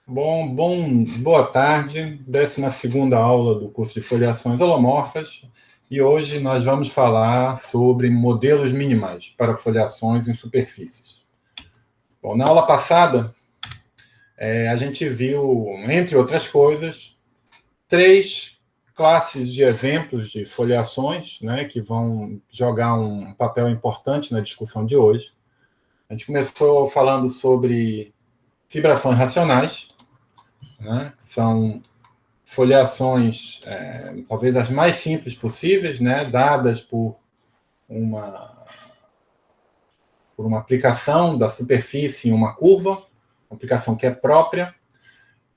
Boa tarde, 12ª aula do curso de foliações holomorfas, e hoje nós vamos falar sobre modelos minimais para foliações em superfícies. Bom, na aula passada, a gente viu, entre outras coisas, 3 classes de exemplos de foliações, né, que vão jogar um papel importante na discussão de hoje. A gente começou falando sobre fibrações racionais, né? São foliações, talvez as mais simples possíveis, né? Dadas por uma aplicação da superfície em uma curva, uma aplicação que é própria,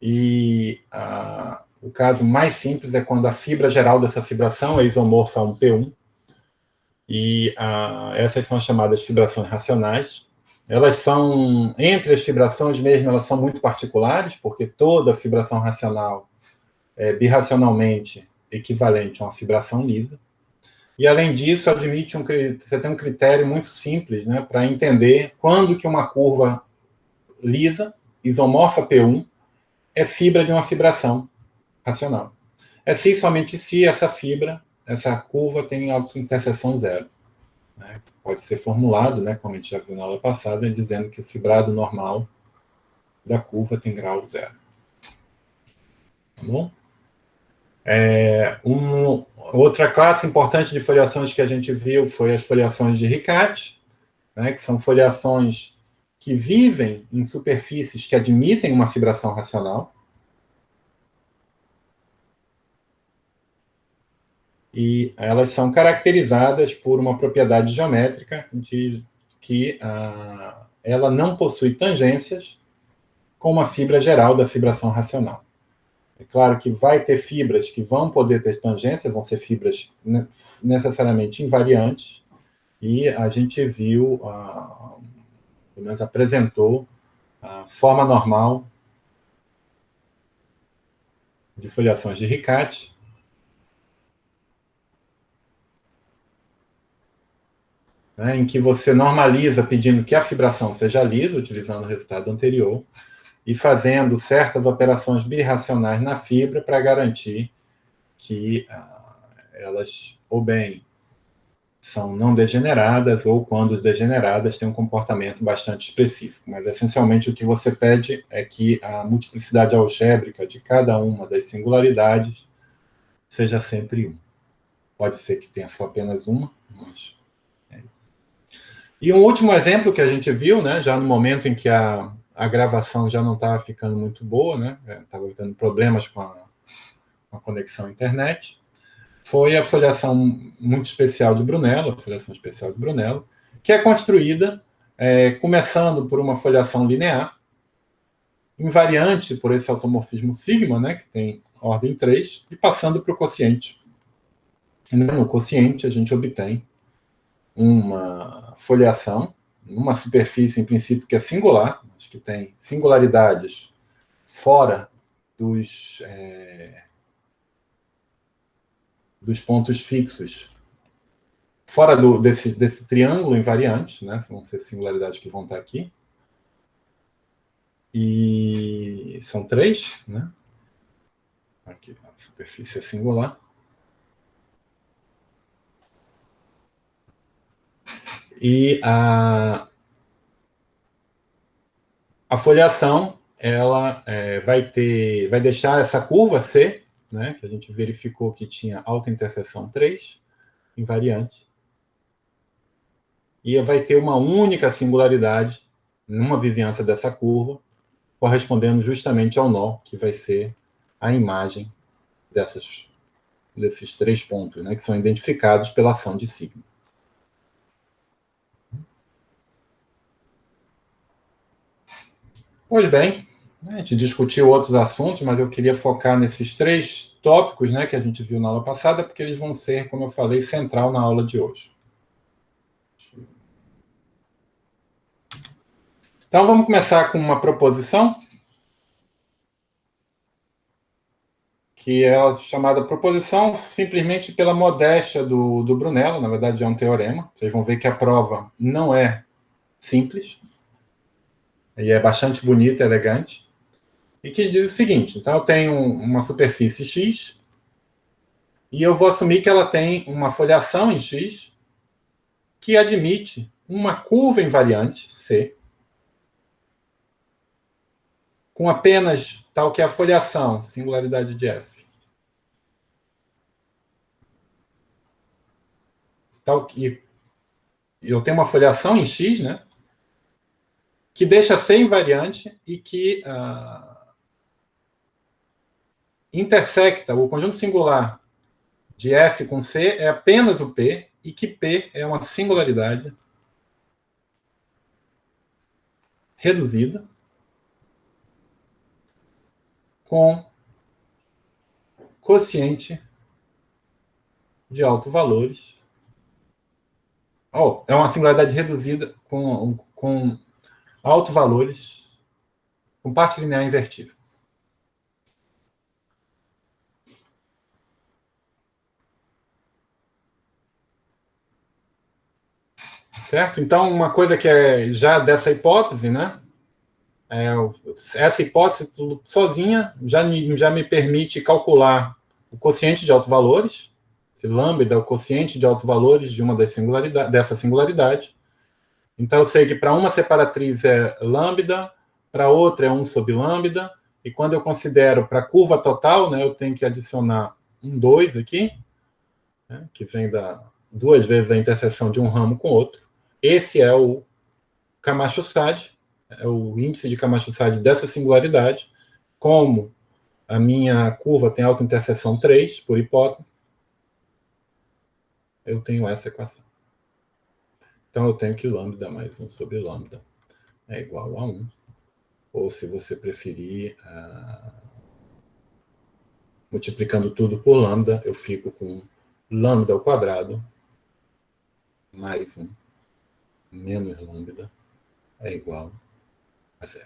e o caso mais simples é quando a fibra geral dessa fibração é isomorfa a um P1, e essas são as chamadas fibrações racionais. Elas são, entre as fibrações mesmo, elas são muito particulares, porque toda fibração racional é birracionalmente equivalente a uma fibração lisa. E, além disso, admite você tem um critério muito simples, né, para entender quando que uma curva lisa, isomorfa P1, é fibra de uma fibração racional. É se somente se essa curva tem autointerseção zero. Né? Pode ser formulado, né, como a gente já viu na aula passada, dizendo que o fibrado normal da curva tem grau zero. Tá bom? Outra classe importante de foliações que a gente viu foi as foliações de Riccati, né, que são foliações que vivem em superfícies que admitem uma fibração racional. E elas são caracterizadas por uma propriedade geométrica de que ela não possui tangências com uma fibra geral da fibração racional. É claro que vai ter fibras que vão poder ter tangências, vão ser fibras necessariamente invariantes, e a gente viu, pelo menos apresentou, a forma normal de foliações de Riccati, né, em que você normaliza pedindo que a fibração seja lisa, utilizando o resultado anterior, e fazendo certas operações birracionais na fibra para garantir que elas, ou bem, são não degeneradas, ou, quando degeneradas, têm um comportamento bastante específico. Mas, essencialmente, o que você pede é que a multiplicidade algébrica de cada uma das singularidades seja sempre 1. Pode ser que tenha só apenas uma, mas... E um último exemplo que a gente viu, né, já no momento em que a gravação já não estava ficando muito boa, né, estava tendo problemas com a conexão à internet, foi a foliação muito especial de Brunello, a foliação especial de Brunello, que é construída começando por uma foliação linear, invariante por esse automorfismo sigma, né, que tem ordem 3, e passando para o quociente. No quociente, a gente obtém uma foliação, numa superfície, em princípio, que é singular, acho que tem singularidades fora dos pontos fixos, fora desse triângulo invariante, né? Vão ser singularidades que vão estar aqui. E são 3, né? Aqui, a superfície é singular. E a foliação, ela vai deixar essa curva C, né, que a gente verificou que tinha autointerseção 3, invariante, e vai ter uma única singularidade numa vizinhança dessa curva, correspondendo justamente ao nó, que vai ser a imagem desses 3 pontos, né, que são identificados pela ação de sigma. Pois bem, a gente discutiu outros assuntos, mas eu queria focar nesses 3 tópicos, né, que a gente viu na aula passada, porque eles vão ser, como eu falei, central na aula de hoje. Então, vamos começar com uma proposição, que é a chamada proposição simplesmente pela modéstia do Brunello. Na verdade, é um teorema. Vocês vão ver que a prova não é simples, e é bastante bonita, elegante. e que diz o seguinte: então eu tenho uma superfície X e eu vou assumir que ela tem uma foliação em X que admite uma curva invariante, C, com apenas tal que é a foliação, singularidade de F, tal que eu tenho uma foliação em X, né, que deixa C invariante e que intersecta o conjunto singular de F com C é apenas o P, e que P é uma singularidade reduzida com quociente de autovalores. É uma singularidade reduzida com autovalores com parte linear invertível. Certo? Então, uma coisa que é já dessa hipótese, né? Essa hipótese sozinha já me permite calcular o quociente de autovalores, se lambda é o quociente de autovalores de uma dessa singularidade. Então, eu sei que para uma separatriz é lambda, para outra é 1 sobre lambda, e quando eu considero para a curva total, né, eu tenho que adicionar um 2 aqui, né, que vem duas vezes a interseção de um ramo com outro. Esse é o Camacho-Sade, é o índice de Camacho-Sade dessa singularidade. Como a minha curva tem autointerseção 3, por hipótese, eu tenho essa equação. Então, eu tenho que lambda mais 1 sobre lambda é igual a 1. Ou, se você preferir, multiplicando tudo por lambda, eu fico com lambda ao quadrado mais 1 menos lambda é igual a 0.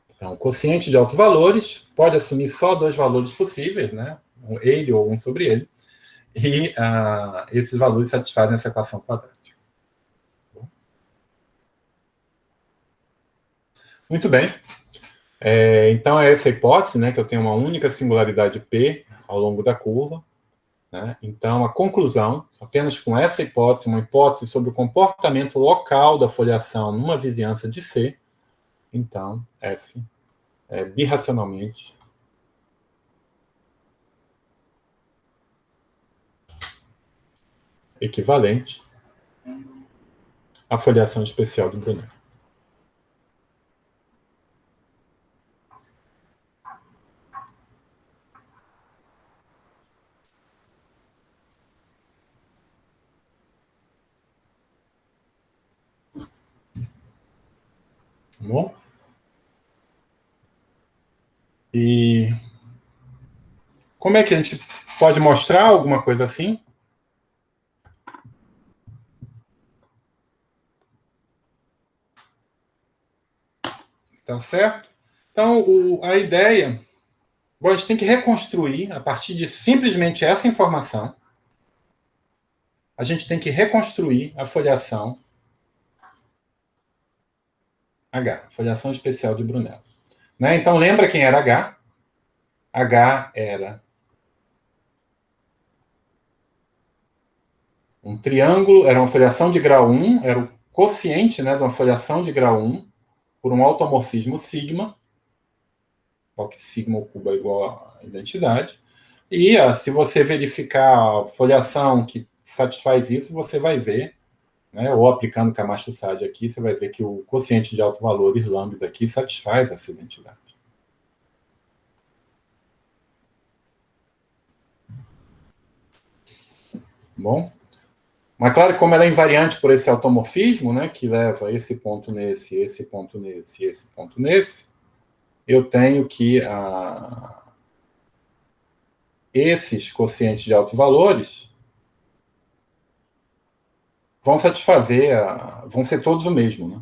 Então, o quociente de autovalores pode assumir só dois valores possíveis, né? Ele ou 1 sobre ele, e esses valores satisfazem essa equação quadrática. Muito bem. Então, é essa hipótese, né, que eu tenho uma única singularidade P ao longo da curva. Né? Então, a conclusão, apenas com essa hipótese, uma hipótese sobre o comportamento local da foliação numa vizinhança de C, então, F é birracionalmente equivalente à foliação especial de Brunel. Bom? E como é que a gente pode mostrar alguma coisa assim? Tá certo? Então, a ideia... Bom, a gente tem que reconstruir, a partir de simplesmente essa informação, a gente tem que reconstruir a foliação H, foliação especial de Brunel. Né? Então, lembra quem era H? H era um triângulo, era uma foliação de grau 1, era o quociente, né, de uma foliação de grau 1 por um automorfismo sigma, qual que sigma ao cubo é igual à identidade. E se você verificar a foliação que satisfaz isso, você vai ver, né, ou aplicando Camacho-Sade aqui, você vai ver que o quociente de alto valor lambda aqui satisfaz essa identidade. Bom, mas claro, como ela é invariante por esse automorfismo, né, que leva esse ponto nesse, esse ponto nesse, esse ponto nesse, eu tenho que esses quocientes de altos valores vão satisfazer, vão ser todos o mesmo, né?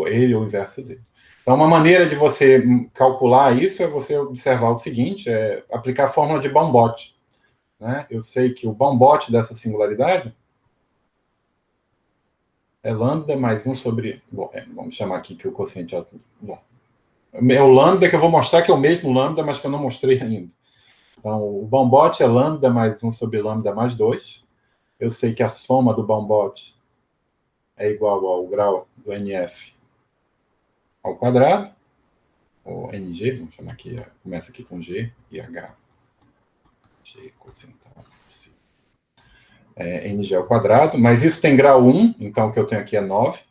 Ele ou o inverso dele. Então, uma maneira de você calcular isso é você observar o seguinte, é aplicar a fórmula de Baum-Bott. Né? Eu sei que o Baum-Bott dessa singularidade é lambda mais 1 sobre... Bom, vamos chamar aqui que o quociente é... Bom, É o lambda que eu vou mostrar que é o mesmo lambda, mas que eu não mostrei ainda. Então, o bound-bot é lambda mais 1 sobre lambda mais 2. Eu sei que a soma do bound-bot é igual ao grau do NF ao quadrado, ou NG, vamos chamar aqui, começa aqui com G e H. G cocintal. NG ao quadrado, mas isso tem grau 1, então o que eu tenho aqui é 9,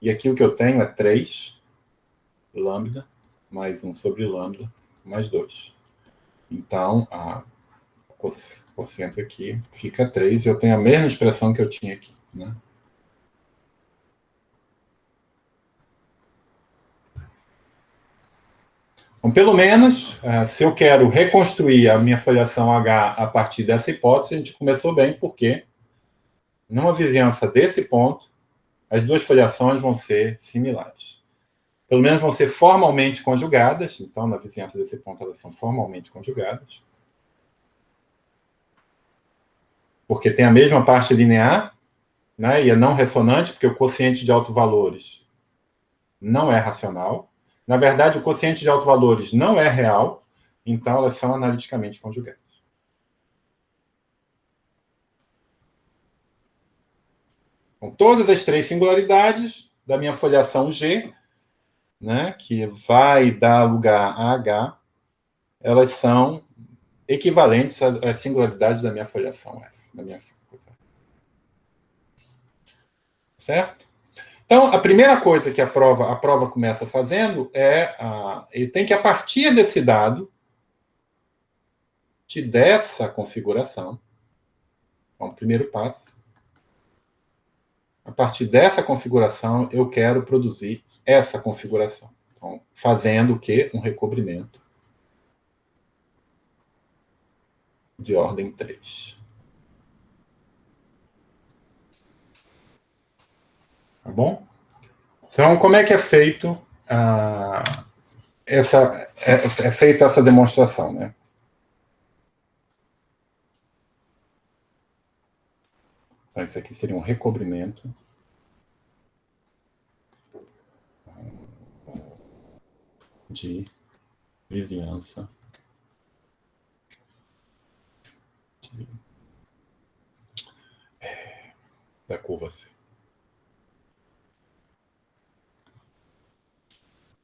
e aqui o que eu tenho é 3 lambda mais 1 sobre lambda mais 2. Então, o quociente aqui fica 3, e eu tenho a mesma expressão que eu tinha aqui, né? Então, pelo menos, se eu quero reconstruir a minha foliação H a partir dessa hipótese, a gente começou bem, porque numa vizinhança desse ponto, as duas foliações vão ser similares. Pelo menos vão ser formalmente conjugadas, então, na vizinhança desse ponto, elas são formalmente conjugadas. Porque tem a mesma parte linear, né, e é não ressonante, porque o quociente de autovalores não é racional. Na verdade, o quociente de autovalores não é real, então elas são analiticamente conjugadas. Com todas as três singularidades da minha foliação G, né, que vai dar lugar a H, elas são equivalentes às singularidades da minha foliação F. Certo? Então, a primeira coisa que a prova começa fazendo é, ele tem que, a partir desse dado, dessa configuração, então, o primeiro passo, a partir dessa configuração, eu quero produzir essa configuração. Então, fazendo o quê? Um recobrimento de ordem 3. Tá bom? Então, como é que é feito feita essa demonstração, né? Então, isso aqui seria um recobrimento de vizinhança da curva C.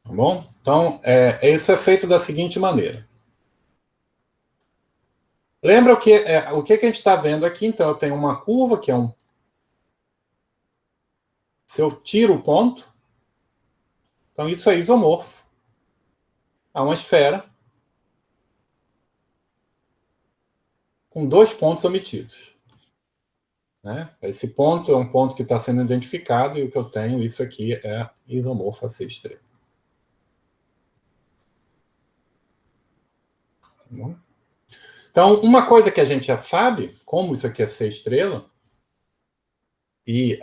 Tá bom? Então, isso é feito da seguinte maneira. Lembra o que a gente está vendo aqui? Então, eu tenho uma curva que é um... Se eu tiro o ponto, então isso é isomorfo a uma esfera com dois pontos omitidos. Né? Esse ponto é um ponto que está sendo identificado, e o que eu tenho, isso aqui é isomorfo a C estrela. Tá bom? Então, uma coisa que a gente já sabe, como isso aqui é C estrela, e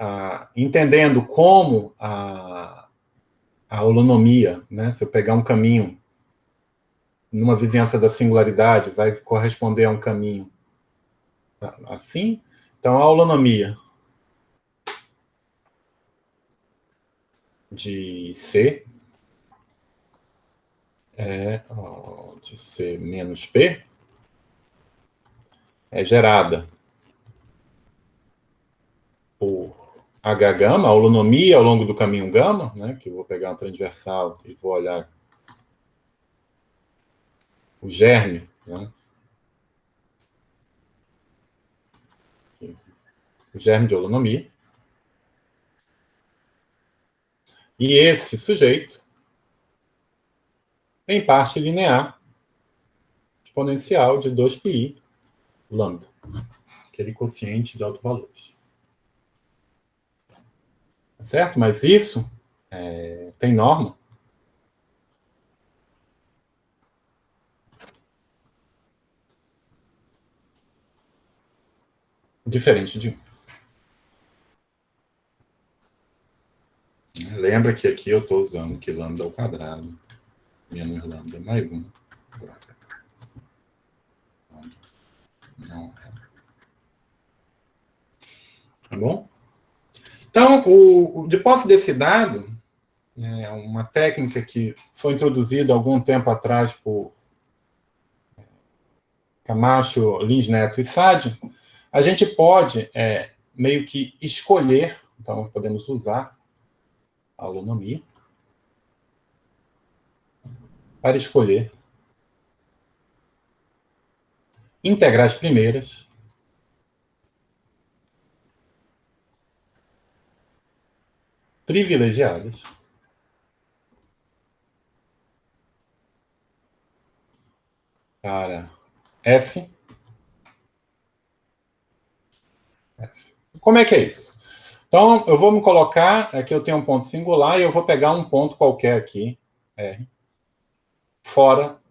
entendendo como a holonomia, né, se eu pegar um caminho numa vizinhança da singularidade, vai corresponder a um caminho assim. Então, a holonomia de C de C menos P é gerada por H gama, a holonomia ao longo do caminho gama, né, que eu vou pegar uma transversal e vou olhar o germe, né, o germe de holonomia. E esse sujeito tem parte linear exponencial de 2πi lambda, aquele quociente de autovalores. Certo? Mas isso tem norma. Diferente de 1. Lembra que aqui eu estou usando que lambda ao quadrado menos lambda mais 1. Não. Tá bom? Então, de posse desse dado, é uma técnica que foi introduzida algum tempo atrás por Camacho, Lins Neto e Sade. A gente pode meio que escolher, então podemos usar a holonomia para escolher integrais primeiras privilegiadas para f. Como é que é isso? Então, eu vou me colocar, aqui eu tenho um ponto singular, e eu vou pegar um ponto qualquer aqui, R,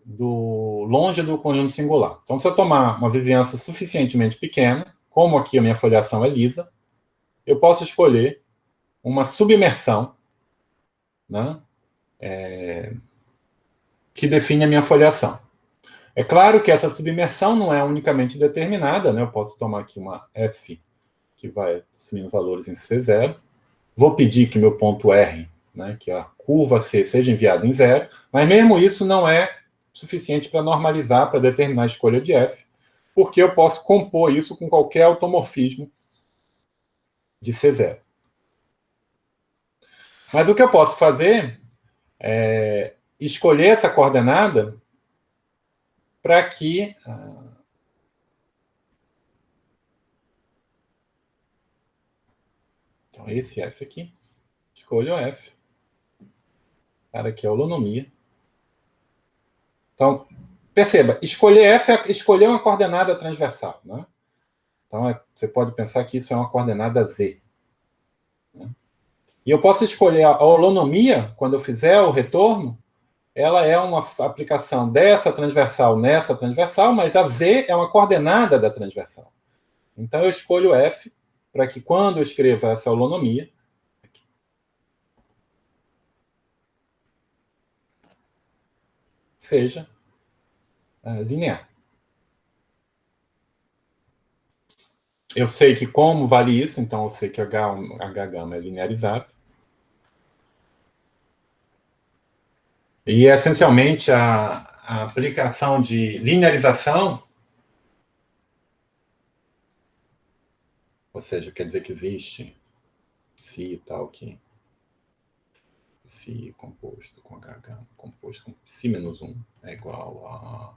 longe do conjunto singular. Então, se eu tomar uma vizinhança suficientemente pequena, como aqui a minha foliação é lisa, eu posso escolher uma submersão, né, que define a minha foliação. É claro que essa submersão não é unicamente determinada, né? Eu posso tomar aqui uma F que vai assumindo valores em C0. Vou pedir que meu ponto R, né, que a curva C, seja enviada em zero, mas mesmo isso não é suficiente para normalizar, para determinar a escolha de F, porque eu posso compor isso com qualquer automorfismo de C0. Mas o que eu posso fazer é escolher essa coordenada para que então, esse F aqui, escolho o F, para que é a holonomia. Então, perceba, escolher F é escolher uma coordenada transversal, né? Então, você pode pensar que isso é uma coordenada Z. Né? E eu posso escolher a holonomia, quando eu fizer o retorno, ela é uma aplicação dessa transversal nessa transversal, mas a Z é uma coordenada da transversal. Então, eu escolho F para que, quando eu escreva essa holonomia, seja linear. Eu sei que como vale isso, então eu sei que H gama é linearizável. E, essencialmente, a aplicação de linearização, ou seja, quer dizer que existe psi tal que psi composto com H composto com psi menos 1 é igual a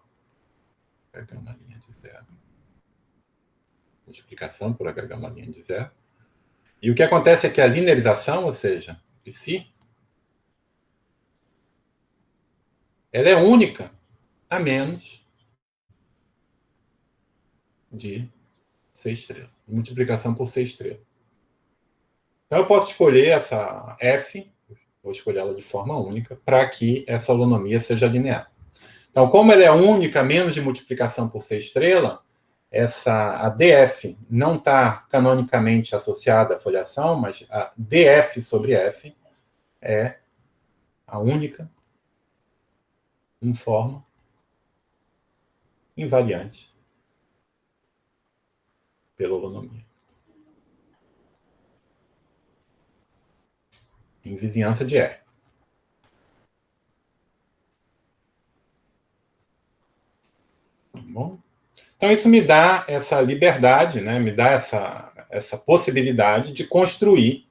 H na linha de zero. Multiplicação por H na linha de zero. E o que acontece é que a linearização, ou seja, psi, ela é única a menos de C estrela. Multiplicação por C estrela. Então eu posso escolher essa F, vou escolher ela de forma única, para que essa holonomia seja linear. Então, como ela é única, menos de multiplicação por C estrela, a DF não está canonicamente associada à foliação, mas a DF sobre F é a única informa invariante pela holonomia. Em vizinhança de R. Tá bom? Então, isso me dá essa liberdade, né? Me dá essa possibilidade de construir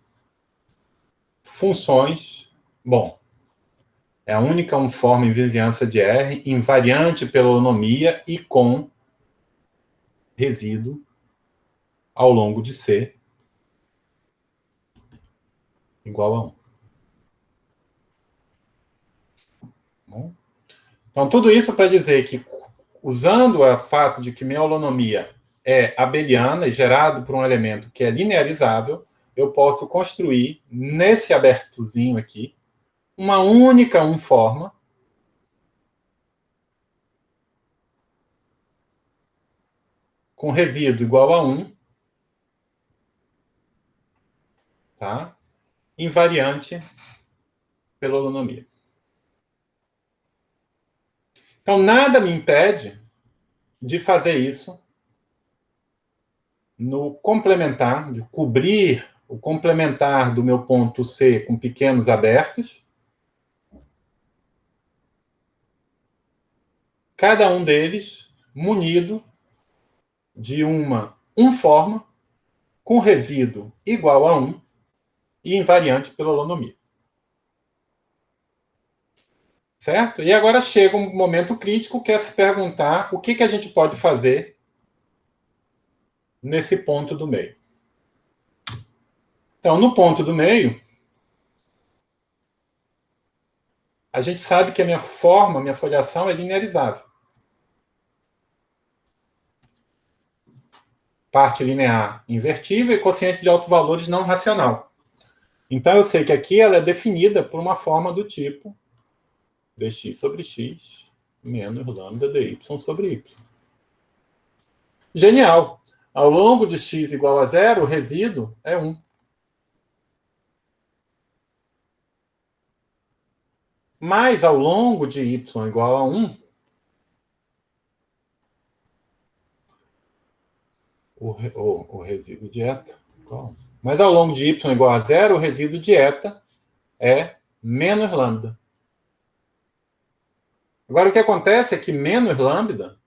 funções. Bom, é a única forma em vizinhança de R, invariante pela holonomia e com resíduo ao longo de C igual a 1. Bom, então, tudo isso para dizer que, usando o fato de que minha holonomia é abeliana e gerado por um elemento que é linearizável, eu posso construir, nesse abertozinho aqui, uma única forma com resíduo igual a 1, tá? Invariante pela holonomia. Então, nada me impede de fazer isso no complementar, de cobrir o complementar do meu ponto C com pequenos abertos, cada um deles munido de uma forma com resíduo igual a 1 e invariante pela holonomia. Certo? E agora chega um momento crítico que é se perguntar o que a gente pode fazer nesse ponto do meio. Então, no ponto do meio, a gente sabe que a minha foliação é linearizável. Parte linear invertível e quociente de autovalores não racional. Então, eu sei que aqui ela é definida por uma forma do tipo dx sobre x menos lambda dy sobre y. Genial! Ao longo de x igual a 0, o resíduo é 1. Mas ao longo de y igual a 1, o resíduo de eta. Mas ao longo de y igual a 0, o resíduo de eta é menos lambda. Agora, o que acontece é que menos lambda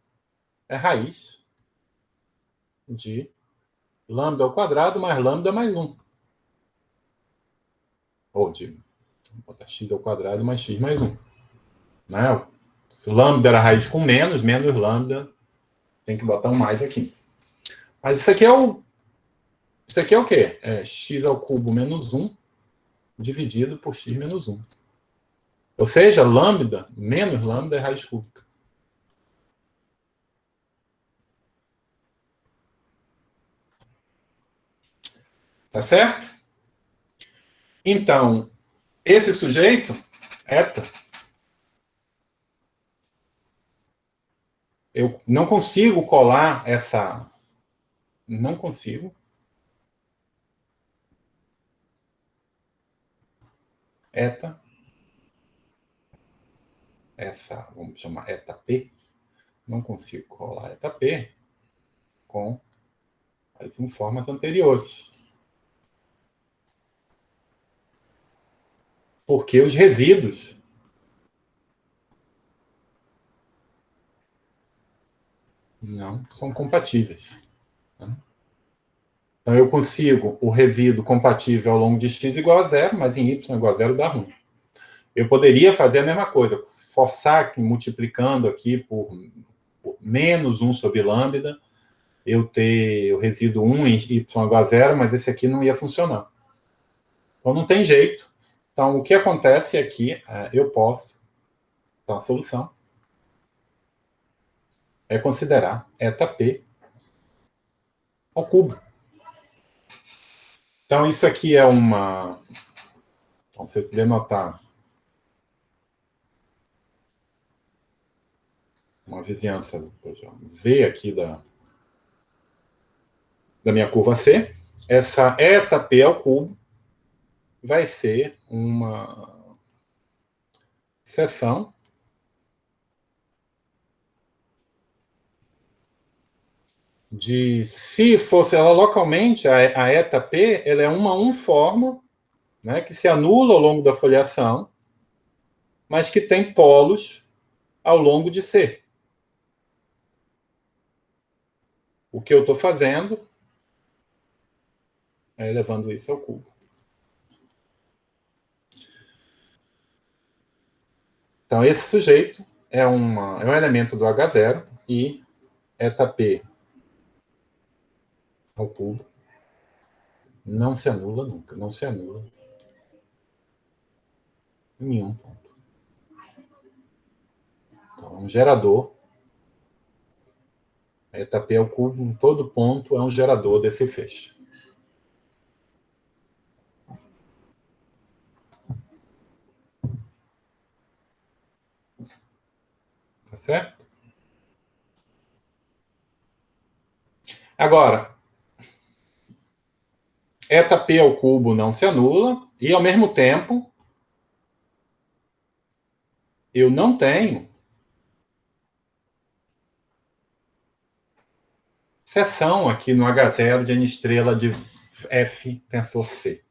é raiz de lambda ao quadrado mais lambda mais 1. Ou de x ao quadrado mais x mais 1. Né? Se lambda era raiz com menos lambda, tem que botar um mais aqui. Mas isso aqui é o quê? É x ao cubo menos 1 dividido por x menos 1. Ou seja, lambda menos lambda é raiz cúbica. Tá certo? Então, esse sujeito, eta, eu não consigo colar essa... Não consigo. Eta. Essa, vamos chamar eta P. Não consigo colar eta P com as informas anteriores. Porque os resíduos não são compatíveis. Então, eu consigo o resíduo compatível ao longo de x igual a 0, mas em y igual a 0 dá ruim. Eu poderia fazer a mesma coisa, forçar multiplicando aqui por menos 1 sobre lambda, eu ter o resíduo 1 em y igual a 0, mas esse aqui não ia funcionar. Então, não tem jeito. Então, o que acontece é que eu posso... Então, a solução é considerar eta P ao cubo. Então, isso aqui é uma... Então, se eu puder notar uma vizinhança V aqui da minha curva C, essa eta P ao cubo vai ser uma seção de... Se fosse ela localmente, a eta P, ela é uma forma, né, que se anula ao longo da foliação, mas que tem polos ao longo de C. O que eu estou fazendo é elevando isso ao cubo. Então, esse sujeito é um elemento do H0 e eta P ao cubo não se anula nunca, não se anula em nenhum ponto. Então, um gerador, eta P ao cubo em todo ponto é um gerador desse feixe. Tá certo? Agora, eta P ao cubo não se anula e, ao mesmo tempo, eu não tenho seção aqui no H0 de N estrela de F tensor C.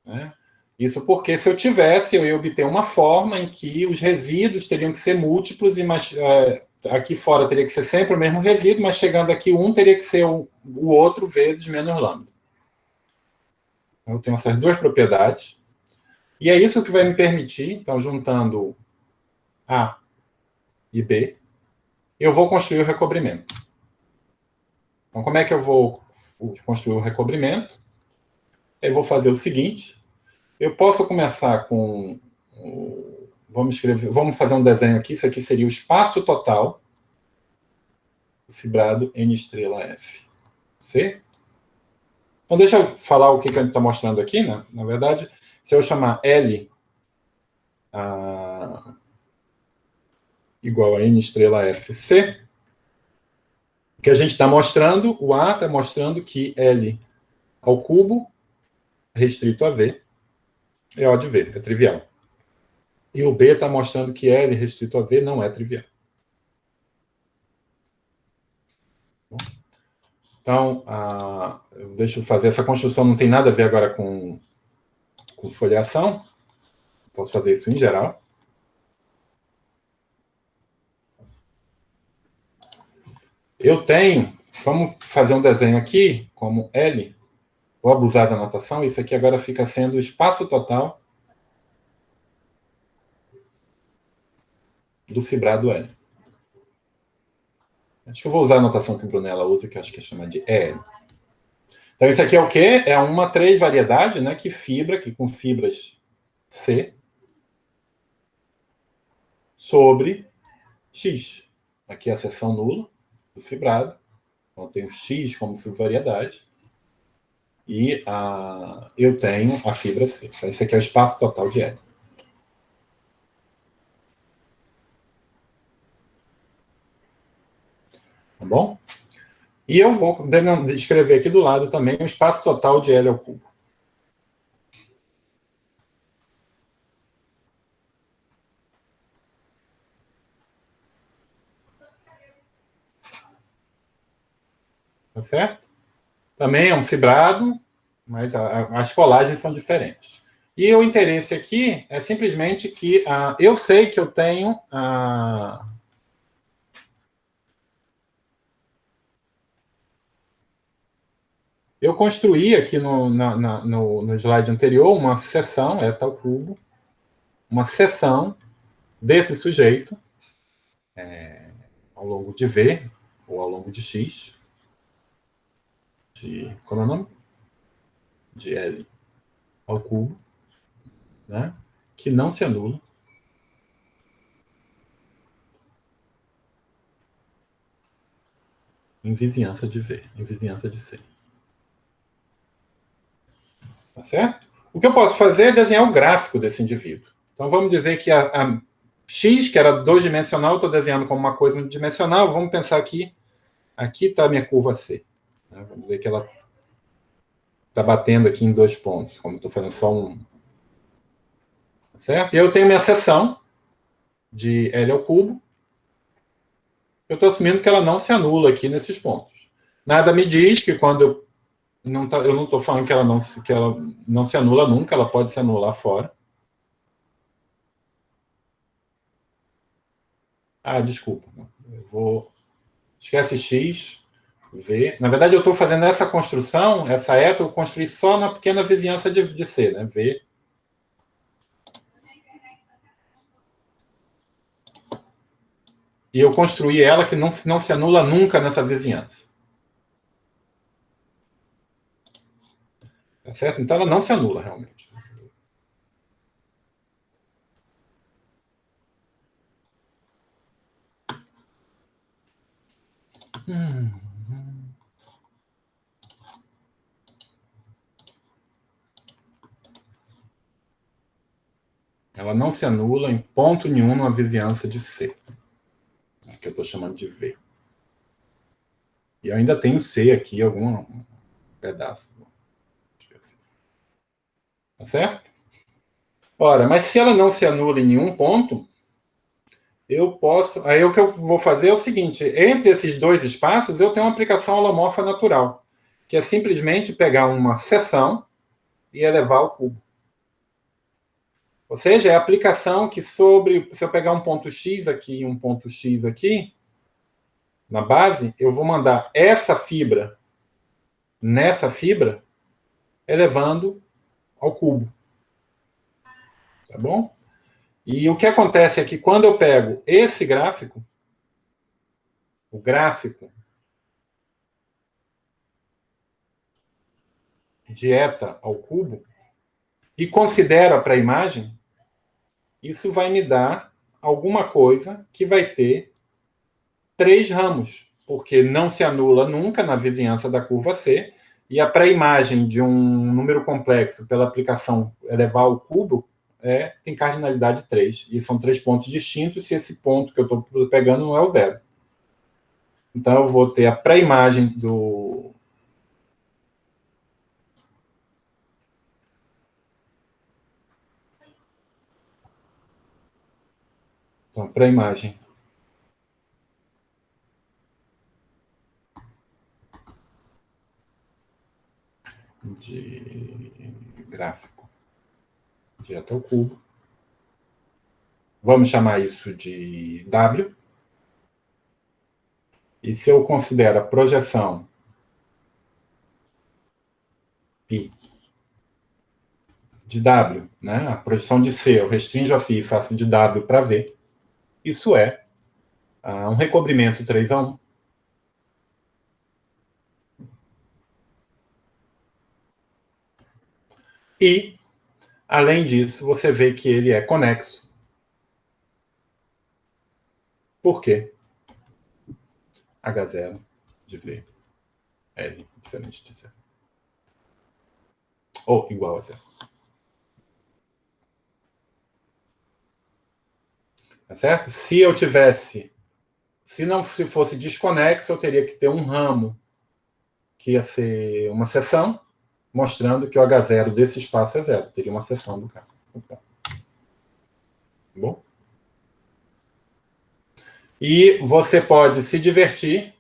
Né? Isso porque, se eu tivesse, eu ia obter uma forma em que os resíduos teriam que ser múltiplos e aqui fora teria que ser sempre o mesmo resíduo, mas chegando aqui, um teria que ser o outro vezes menos lambda. Eu tenho essas duas propriedades. E é isso que vai me permitir, então, juntando A e B, eu vou construir o recobrimento. Então, como é que eu vou construir o recobrimento? Eu vou fazer o seguinte, eu posso começar com... Vamos fazer um desenho aqui, isso aqui seria o espaço total do fibrado N estrela F. C. Então, deixa eu falar o que a gente está mostrando aqui, né? Na verdade, se eu chamar L igual a N estrela FC, o que a gente está mostrando, o A está mostrando que L ao cubo restrito a V é O de V, é trivial. E o B está mostrando que L restrito a V não é trivial. Então, deixa eu fazer essa construção, não tem nada a ver agora com folheação. Posso fazer isso em geral. Eu tenho, vamos fazer um desenho aqui, como L, vou abusar da notação, isso aqui agora fica sendo o espaço total do fibrado L. Acho que eu vou usar a notação que a Brunella usa, que acho que é chamada de EL. Então, isso aqui é o quê? É uma 3 variedade, né, que com fibras C sobre X. Aqui é a seção nula do fibrado. Então, eu tenho X como subvariedade. E eu tenho a fibra C. Então, esse aqui é o espaço total de L. Tá bom? E eu vou escrever aqui do lado também o espaço total de L ao cubo. Tá certo? Também é um fibrado, mas as colagens são diferentes. E o interesse aqui é simplesmente que eu sei que eu tenho eu construí aqui no slide anterior uma seção, eta ao cubo, uma seção desse sujeito ao longo de V, ou ao longo de X, como é o nome? De L ao cubo, né? Que não se anula. Em vizinhança de V, em vizinhança de C. Tá certo? O que eu posso fazer é desenhar o gráfico desse indivíduo. Então, vamos dizer que a X, que era 2-dimensional, eu estou desenhando como uma coisa unidimensional. Vamos pensar aqui está a minha curva C. Vamos dizer que ela está batendo aqui em 2 pontos, como estou fazendo só um. Tá certo? E eu tenho minha seção de L ao cubo. Eu estou assumindo que ela não se anula aqui nesses pontos. Nada me diz que quando eu não estou falando que ela não se anula nunca, ela pode se anular fora. Desculpa. Esquece X, V. Na verdade, eu estou fazendo essa construção, essa eta, eu construí só na pequena vizinhança de C, né? V. E eu construí ela que não se anula nunca nessa vizinhança. Tá certo? Então, ela não se anula, realmente. Ela não se anula em ponto nenhum na vizinhança de C, que eu estou chamando de V. E eu ainda tenho C aqui, algum pedaço. Tá certo? Ora, mas se ela não se anula em nenhum ponto, eu posso... Aí o que eu vou fazer é o seguinte, entre esses dois espaços, eu tenho uma aplicação holomorfa natural, que é simplesmente pegar uma seção e elevar ao cubo. Ou seja, é a aplicação que se eu pegar um ponto X aqui e um ponto X aqui, na base, eu vou mandar essa fibra nessa fibra, elevando ao cubo. Tá bom? E o que acontece é que quando eu pego esse gráfico, o gráfico de eta ao cubo, e considero a pré-imagem, isso vai me dar alguma coisa que vai ter 3 ramos, porque não se anula nunca na vizinhança da curva C, e a pré-imagem de um número complexo pela aplicação elevar ao cubo tem cardinalidade 3. E são 3 pontos distintos se esse ponto que eu estou pegando não é o zero. Então, eu vou ter a pré-imagem do... Então, pré-imagem de gráfico de eta ao cubo. Vamos chamar isso de W. E se eu considero a projeção π de W, né? A projeção de C, eu restringo a π e faço de W para V, isso é um recobrimento 3:1. E, além disso, você vê que ele é conexo. Por quê? H0 de V, L diferente de 0. Ou igual a 0. Tá certo? Se eu tivesse... Se fosse desconexo, eu teria que ter um ramo que ia ser uma seção, mostrando que o H0 desse espaço é 0. Teria uma seção do carro. Tá bom? E você pode se divertir,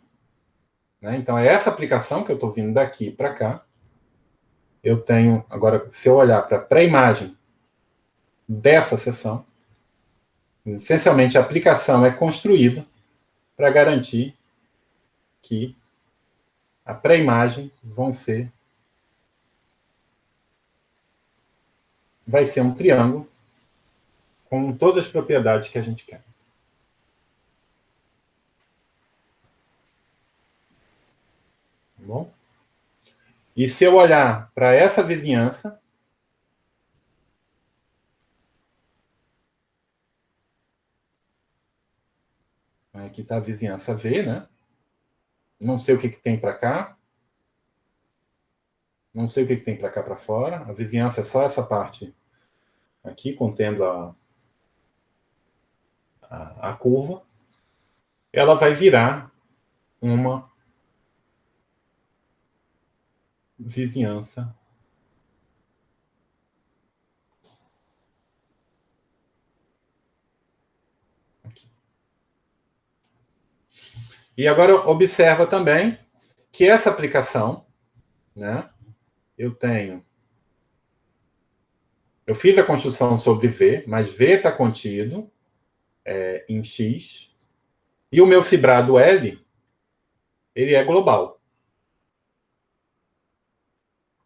né? Então, é essa aplicação que eu estou vindo daqui para cá. Eu tenho... Agora, se eu olhar para a pré-imagem dessa seção, essencialmente a aplicação é construída para garantir que a pré-imagem vai ser um triângulo com todas as propriedades que a gente quer. Tá bom? E se eu olhar para essa vizinhança, aqui está a vizinhança V, né? Não sei o que tem para cá. Não sei o que tem para cá para fora. A vizinhança é só essa parte aqui, contendo a curva. Ela vai virar uma vizinhança aqui. E agora observa também que essa aplicação, né? Eu fiz a construção sobre V, mas V está contido em X. E o meu fibrado L, ele é global.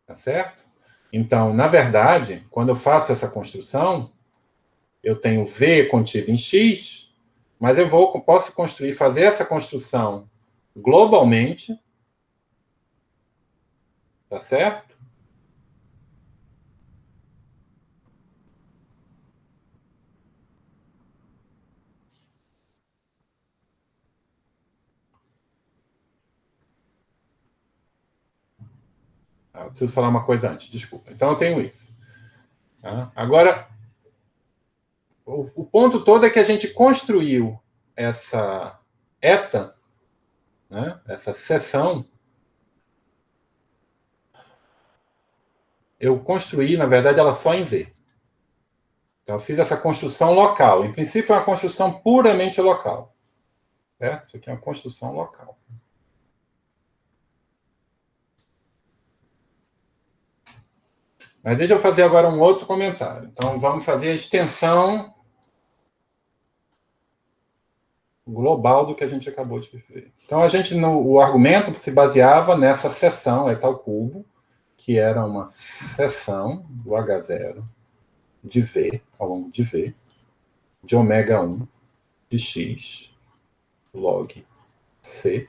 Tá certo? Então, na verdade, quando eu faço essa construção, eu tenho V contido em X, mas eu posso fazer essa construção globalmente, tá certo? Eu preciso falar uma coisa antes, desculpa. Então, eu tenho isso. Tá? Agora, o ponto todo é que a gente construiu essa eta, né? Essa seção. Eu construí, na verdade, ela só em V. Então, eu fiz essa construção local. Em princípio, é uma construção puramente local. Certo? Isso aqui é uma construção local. Mas deixa eu fazer agora um outro comentário. Então, vamos fazer a extensão global do que a gente acabou de ver. Então, o argumento se baseava nessa seção etal cubo, que era uma seção do H0 de V, ao longo de V, de ômega 1 de x log C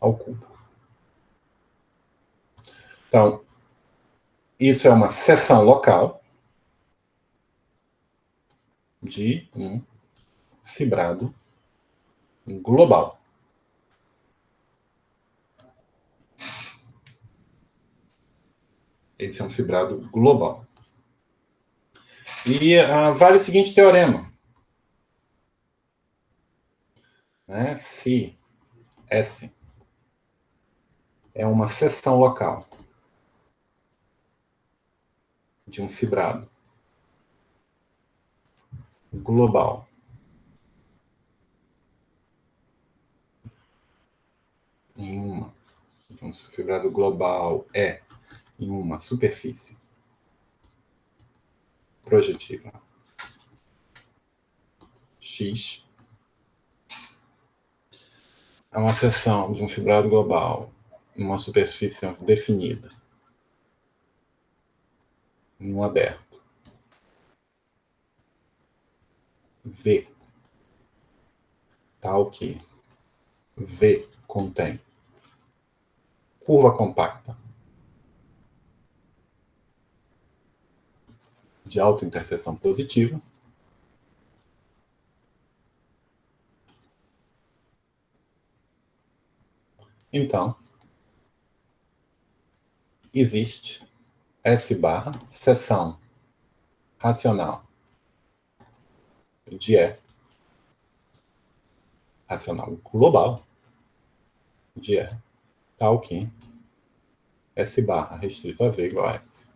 ao cubo. Então, isso é uma seção local de um fibrado global. Esse é um fibrado global. E vale o seguinte teorema. Né? Se S é uma seção local de um fibrado global um fibrado global em uma superfície projetiva X, é uma seção de um fibrado global em uma superfície definida em um aberto V, tal que V contém curva compacta de autointerseção positiva, então existe S barra seção racional de E, racional global de E, tal que S barra restrito a V igual a S.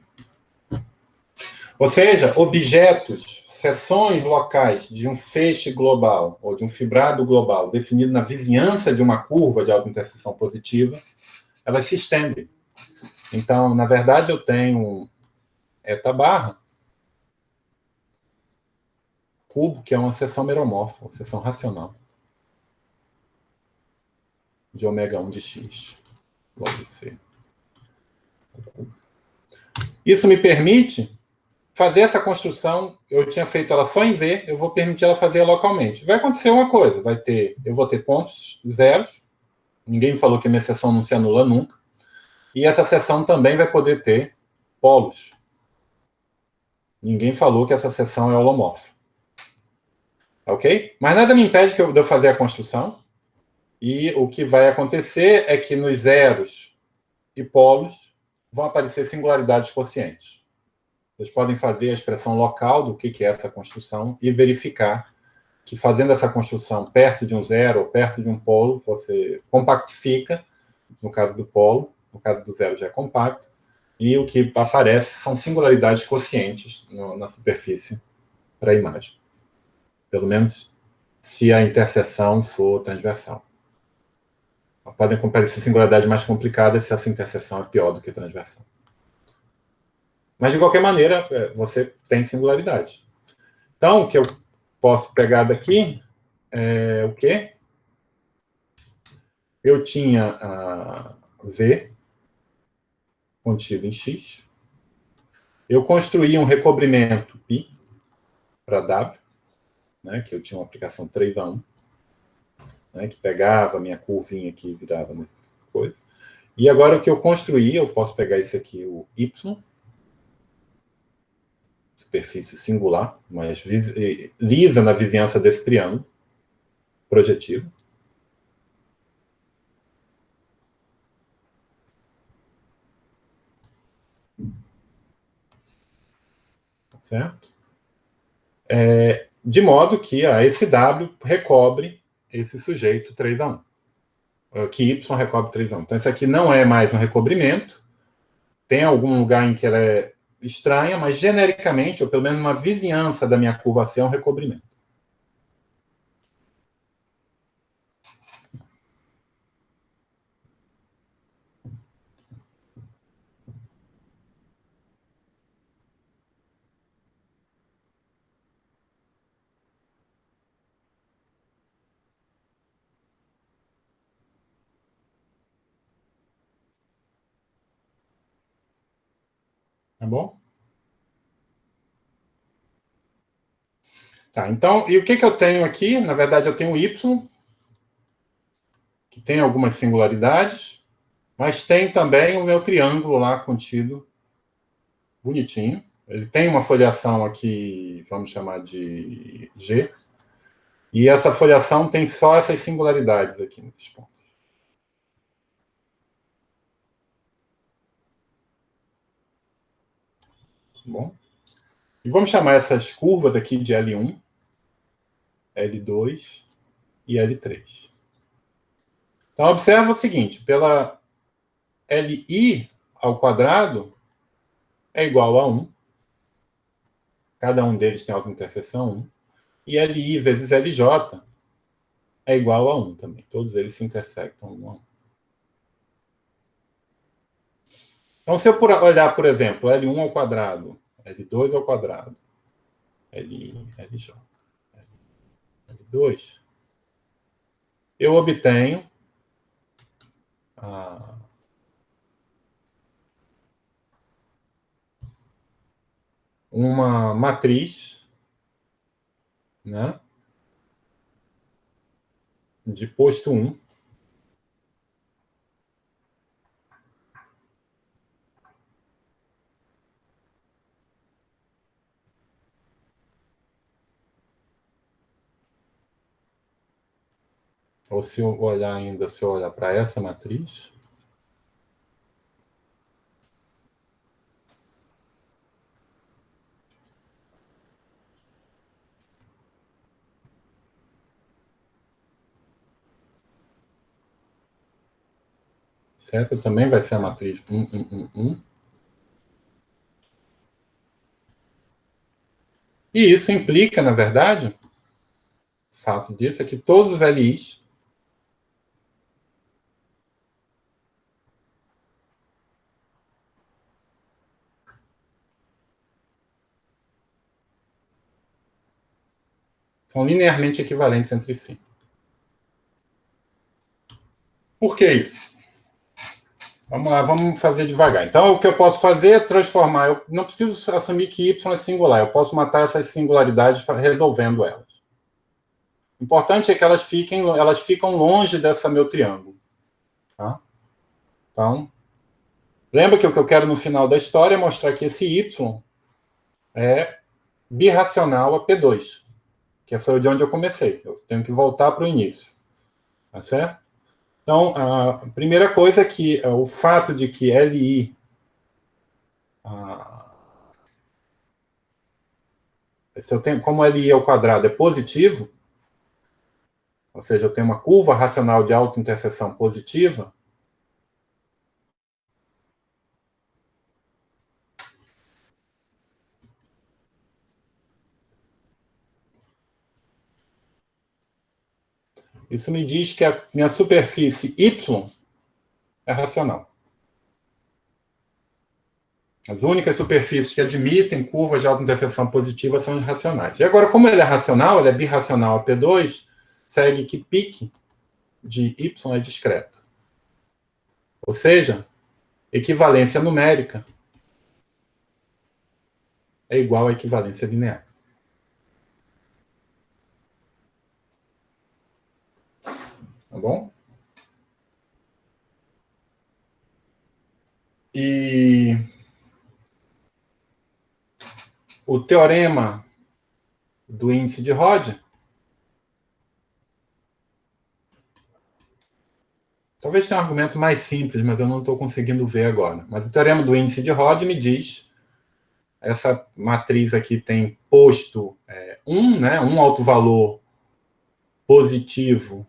Ou seja, objetos, seções locais de um feixe global ou de um fibrado global definido na vizinhança de uma curva de autointerseção positiva, elas se estendem. Então, na verdade, eu tenho eta barra cubo, que é uma seção meromorfa, uma seção racional de ômega 1 de x, log C. Isso me permite fazer essa construção. Eu tinha feito ela só em V, eu vou permitir ela fazer localmente. Vai acontecer uma coisa, eu vou ter pontos zeros, ninguém me falou que a minha seção não se anula nunca, e essa seção também vai poder ter polos. Ninguém falou que essa seção é holomorfa. Ok? Mas nada me impede de eu fazer a construção, e o que vai acontecer é que nos zeros e polos vão aparecer singularidades quocientes. Vocês podem fazer a expressão local do que é essa construção e verificar que fazendo essa construção perto de um zero ou perto de um polo, você compactifica, no caso do polo, no caso do zero já é compacto, e o que aparece são singularidades quocientes na superfície para a imagem. Pelo menos se a interseção for transversal. Podem aparecer singularidades mais complicadas se essa interseção é pior do que transversal. Mas, de qualquer maneira, você tem singularidade. Então, o que eu posso pegar daqui é o quê? Eu tinha a V contido em X. Eu construí um recobrimento π para W, né, que eu tinha uma aplicação 3:1, né, que pegava a minha curvinha aqui e virava nessa coisa. E agora o que eu construí, eu posso pegar esse aqui, o Y, superfície singular, mas lisa na vizinhança desse triângulo projetivo. Certo? De modo que esse W recobre esse sujeito 3:1. Que Y recobre 3:1. Então, isso aqui não é mais um recobrimento. Tem algum lugar em que ela é estranha, mas genericamente, ou pelo menos uma vizinhança da minha curva C, é um recobrimento. Tá bom? Tá, então, e o que eu tenho aqui? Na verdade, eu tenho Y, que tem algumas singularidades, mas tem também o meu triângulo lá contido, bonitinho. Ele tem uma foliação aqui, vamos chamar de G, e essa foliação tem só essas singularidades aqui nesses pontos. Tá bom? E vamos chamar essas curvas aqui de L1, L2 e L3. Então, observa o seguinte, pela Li ao quadrado é igual a 1. Cada um deles tem autointerseção 1. E Li vezes Lj é igual a 1 também. Todos eles se intersectam 1 a 1. Então, se eu olhar, por exemplo, L1 ao quadrado, L2 ao quadrado, Li, Lj, L2, eu obtenho uma matriz, né, de posto 1, ou se eu olhar ainda, se eu olhar para essa matriz, certo? Também vai ser a matriz 1, 1, 1, 1. E isso implica, na verdade, o fato disso é que todos os LIs são linearmente equivalentes entre si. Por que isso? Vamos lá, vamos fazer devagar. Então, o que eu posso fazer é transformar. Eu não preciso assumir que y é singular. Eu posso matar essas singularidades resolvendo elas. O importante é que elas ficam longe dessa meu triângulo. Tá? Então, lembra que o que eu quero no final da história é mostrar que esse y é birracional a P2, que foi de onde eu comecei. Eu tenho que voltar para o início. Tá certo? Então, a primeira coisa é que o fato de que Li se eu tenho, como Li ao quadrado é positivo, ou seja, eu tenho uma curva racional de autointerseção positiva, isso me diz que a minha superfície Y é racional. As únicas superfícies que admitem curvas de autointerseção positiva são as racionais. E agora, como ele é racional, ele é birracional a P2, segue que pique de Y é discreto. Ou seja, equivalência numérica é igual a equivalência linear. Tá bom? E o teorema do índice de Rod, talvez tenha um argumento mais simples, mas eu não estou conseguindo ver agora. Mas o teorema do índice de Rod me diz, essa matriz aqui tem posto 1, né, um autovalor positivo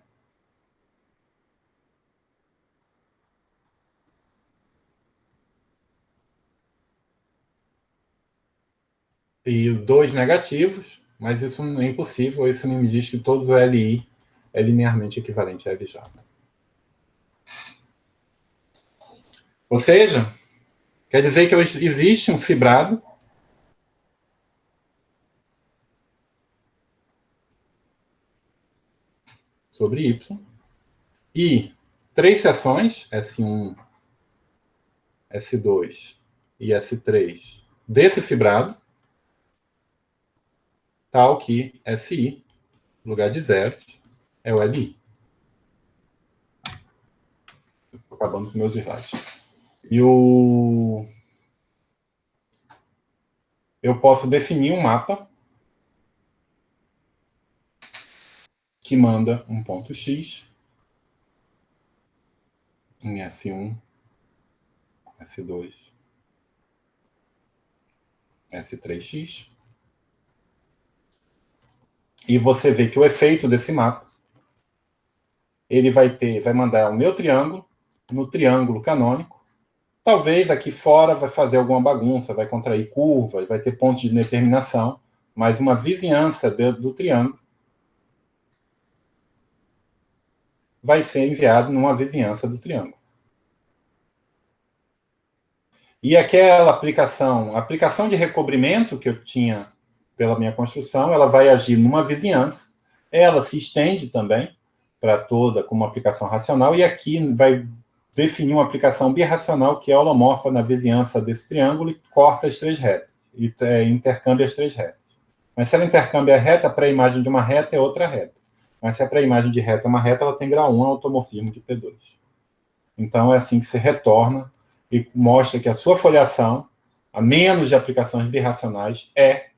e 2 negativos, mas isso é impossível, isso não me diz que todos o Li é linearmente equivalente a Lj. Ou seja, quer dizer que existe um fibrado sobre Y e 3 seções, S1, S2 e S3, desse fibrado, tal que SI, no lugar de zero, é o LI. Estou acabando com meus slides. E eu posso definir um mapa que manda um ponto X em S1, S2, S3X. E você vê que o efeito desse mapa, ele vai mandar o meu triângulo no triângulo canônico. Talvez aqui fora vai fazer alguma bagunça, vai contrair curvas, vai ter pontos de determinação, mas uma vizinhança do triângulo vai ser enviado numa vizinhança do triângulo. E aquela aplicação, a aplicação de recobrimento que eu tinha pela minha construção, ela vai agir numa vizinhança, ela se estende também para toda como aplicação racional, e aqui vai definir uma aplicação birracional que é holomorfa na vizinhança desse triângulo e corta as três retas, e intercâmbia as três retas. Mas se ela intercâmbia a reta, a pré-imagem de uma reta é outra reta. Mas se a pré-imagem de reta é uma reta, ela tem grau 1 automorfismo de P2. Então é assim que se retorna e mostra que a sua foliação, a menos de aplicações birracionais, é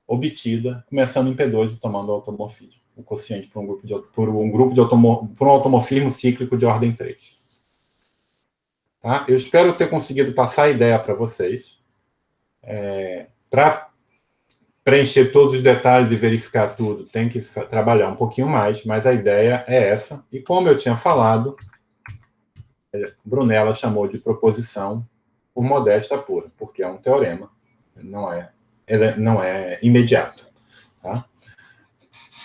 obtida começando em P2 e tomando automorfismo, o quociente por um automorfismo cíclico de ordem 3. Tá? Eu espero ter conseguido passar a ideia para vocês. Para preencher todos os detalhes e verificar tudo, tem que trabalhar um pouquinho mais, mas a ideia é essa. E como eu tinha falado, Brunella chamou de proposição por modéstia pura, porque é um teorema, não é imediato. Tá?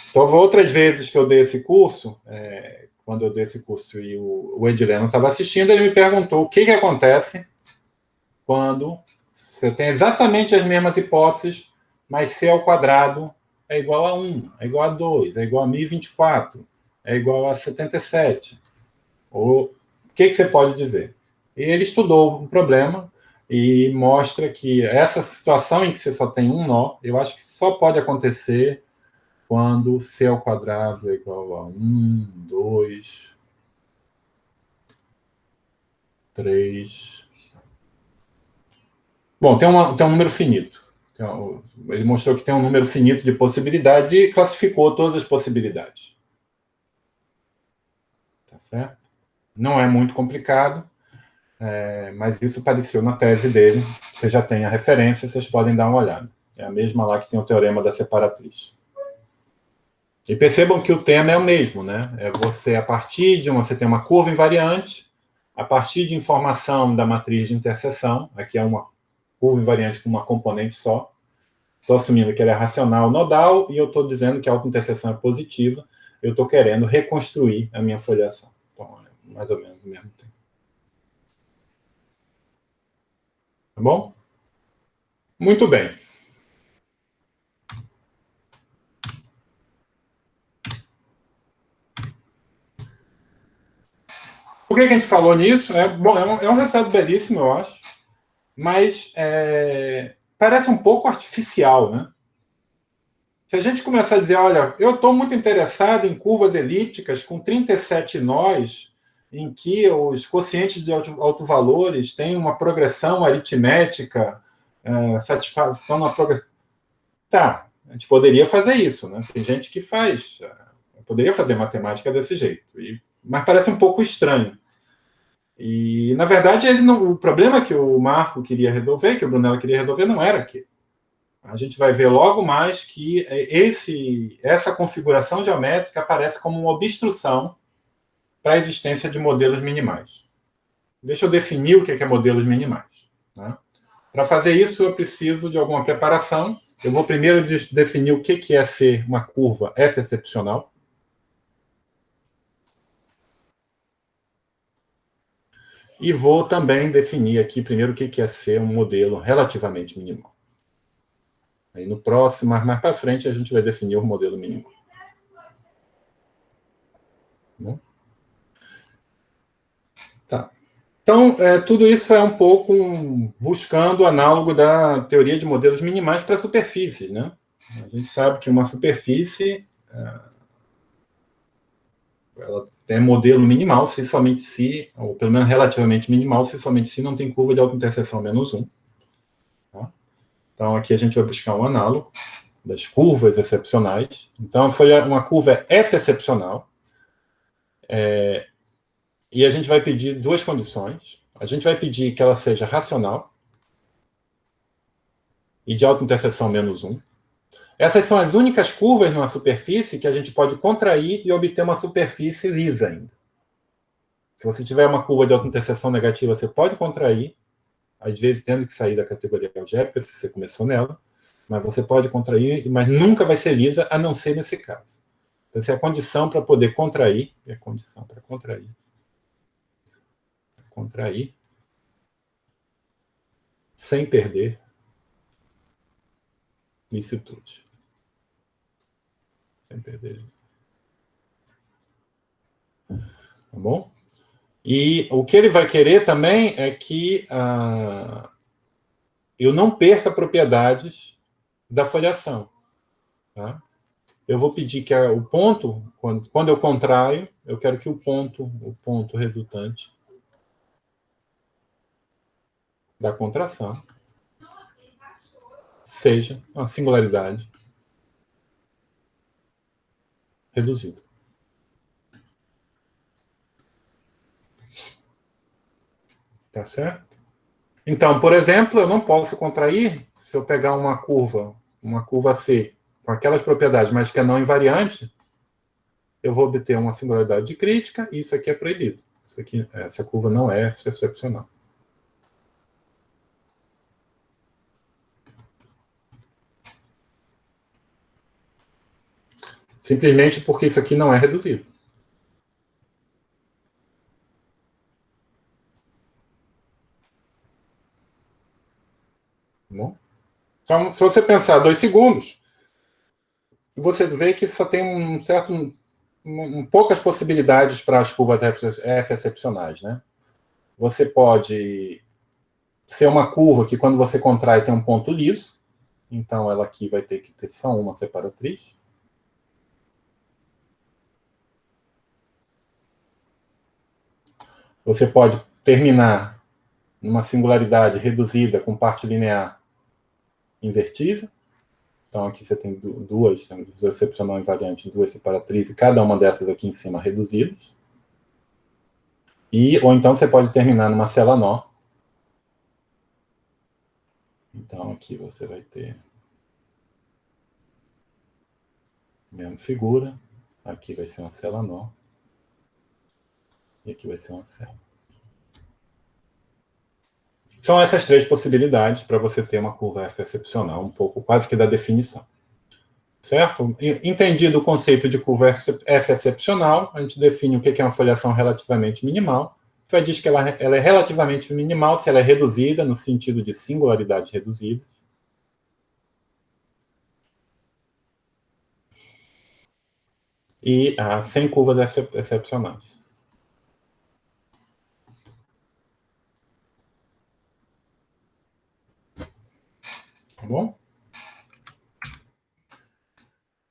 Então, outras vezes que eu dei esse curso, quando eu dei esse curso e o Edileno estava assistindo, ele me perguntou o que acontece quando você tem exatamente as mesmas hipóteses, mas C ao quadrado é igual a 1, é igual a 2, é igual a 1024, é igual a 77. O que você pode dizer? E ele estudou o problema e mostra que essa situação em que você só tem um nó, eu acho que só pode acontecer quando C ao quadrado é igual a 1, 2, 3. Bom, tem um número finito. Ele mostrou que tem um número finito de possibilidades e classificou todas as possibilidades. Tá certo? Não é muito complicado, mas isso apareceu na tese dele. Você já tem a referência, vocês podem dar uma olhada. É a mesma lá que tem o teorema da separatriz. E percebam que o tema é o mesmo, né? Você, a partir de você tem uma curva invariante, a partir de informação da matriz de interseção, aqui é uma curva invariante com uma componente só. Estou assumindo que ela é racional nodal e eu estou dizendo que a autointerseção é positiva. Eu estou querendo reconstruir a minha foliação. Então, é mais ou menos o mesmo tempo. Tá bom? Muito bem. Por que a gente falou nisso? Bom, é um resultado belíssimo, eu acho, mas parece um pouco artificial, né? Se a gente começar a dizer, olha, eu estou muito interessado em curvas elípticas com 37 nós, em que os quocientes de autovalores têm uma progressão aritmética, satisfação na progressão. Tá, a gente poderia fazer isso, né? Tem gente que faz. Poderia fazer matemática desse jeito, mas parece um pouco estranho. E, na verdade, o problema que o Marco queria resolver, que o Brunella queria resolver, não era aqui. A gente vai ver logo mais que essa configuração geométrica aparece como uma obstrução para a existência de modelos minimais. Deixa eu definir o que é modelos minimais. Né? Para fazer isso, eu preciso de alguma preparação. Eu vou primeiro definir o que é ser uma curva f-excepcional. E vou também definir aqui primeiro o que é ser um modelo relativamente minimal. Aí no próximo, mais para frente, a gente vai definir o modelo minimal. Tá. Então, tudo isso é um pouco buscando o análogo da teoria de modelos minimais para superfícies, né? A gente sabe que uma superfície ela é modelo minimal se somente se, ou pelo menos relativamente minimal, se somente se não tem curva de autointerseção menos 1. Tá? Então, aqui a gente vai buscar um análogo das curvas excepcionais. Então, foi uma curva F excepcional. E a gente vai pedir duas condições. A gente vai pedir que ela seja racional e de autointerseção menos 1. Essas são as únicas curvas numa superfície que a gente pode contrair e obter uma superfície lisa ainda. Se você tiver uma curva de autointerseção negativa, você pode contrair, às vezes tendo que sair da categoria algébrica, se você começou nela, mas você pode contrair, mas nunca vai ser lisa, a não ser nesse caso. Então, essa é a condição para poder contrair, é a condição para contrair, sem perder licitude. Sem perder. Tá bom? E o que ele vai querer também é que eu não perca propriedades da foliação. Tá? Eu vou pedir que o ponto, quando eu contraio, eu quero que o ponto resultante da contração seja uma singularidade reduzida. Tá certo? Então, por exemplo, eu não posso contrair se eu pegar uma curva C, com aquelas propriedades, mas que é não invariante, eu vou obter uma singularidade de crítica e isso aqui é proibido. Essa curva não é excepcional. Simplesmente porque isso aqui não é reduzido. Tá bom? Então, se você pensar 2 segundos, você vê que só tem poucas possibilidades para as curvas F excepcionais, né? Você pode ser uma curva que, quando você contrai, tem um ponto liso. Então, ela aqui vai ter que ter só uma separatriz. Você pode terminar numa singularidade reduzida com parte linear invertível. Então, aqui você tem duas excepcional invariante, duas separatrizes, e cada uma dessas aqui em cima reduzidas. Ou então você pode terminar numa cela nó. Então, aqui você vai ter a mesma figura. Aqui vai ser uma cela nó. E aqui vai ser uma cela. São essas 3 possibilidades para você ter uma curva F excepcional, um pouco quase que da definição. Certo? Entendido o conceito de curva F excepcional, a gente define o que é uma foliação relativamente minimal. Então, diz que ela é relativamente minimal se ela é reduzida, no sentido de singularidade reduzida. E sem curvas excepcionais. Tá bom?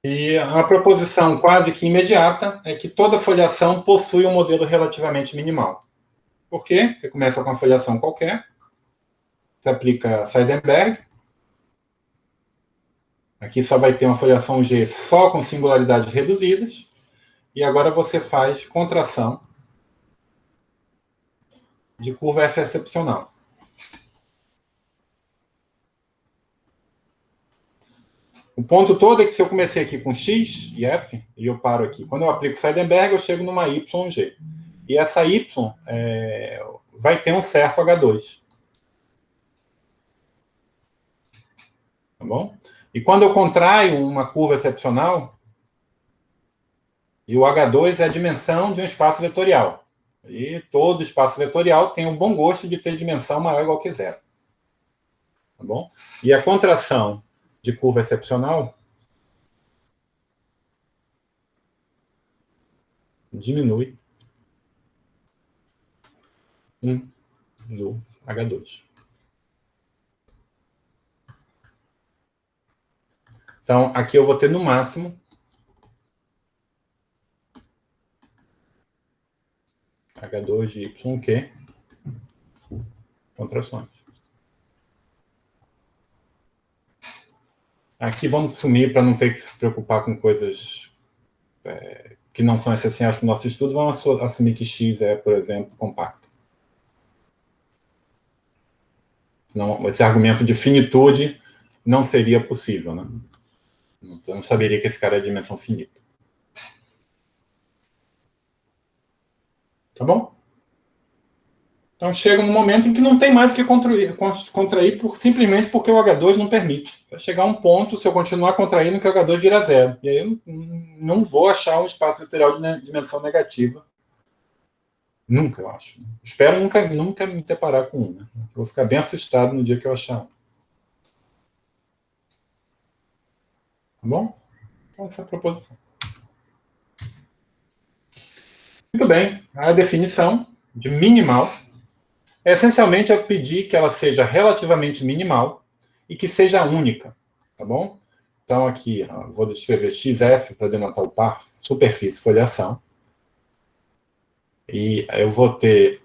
E a proposição quase que imediata é que toda foliação possui um modelo relativamente minimal. Por quê? Você começa com uma foliação qualquer, você aplica Seidenberg, aqui só vai ter uma foliação G só com singularidades reduzidas, e agora você faz contração de curva F excepcional. O ponto todo é que se eu comecei aqui com X e F, e eu paro aqui, quando eu aplico Seidenberg, eu chego numa YG. E essa Y vai ter um certo H2. Tá bom? E quando eu contraio uma curva excepcional, e o H2 é a dimensão de um espaço vetorial. E todo espaço vetorial tem o bom gosto de ter dimensão maior ou igual que zero. Tá bom? E a contração de curva excepcional diminui 1 do H2. Então, aqui eu vou ter no máximo H2 de YQ contrações. Aqui vamos sumir para não ter que se preocupar com coisas que não são essenciais para o nosso estudo. Vamos assumir que X é, por exemplo, compacto. Não, esse argumento de finitude não seria possível, né? Eu não saberia que esse cara é de dimensão finita. Tá bom? Então chega um momento em que não tem mais o que contrair simplesmente porque o H2 não permite. Vai chegar um ponto, se eu continuar contraindo, que o H2 vira zero. E aí eu não vou achar um espaço vetorial de dimensão negativa. Nunca, eu acho. Espero nunca me deparar com um. Né? Vou ficar bem assustado no dia que eu achar um. Tá bom? Então, essa é a proposição. Muito bem. A definição de minimal é essencialmente eu pedir que ela seja relativamente minimal e que seja única, tá bom? Então aqui, vou escrever XF para denotar o par, superfície, foliação. E eu vou ter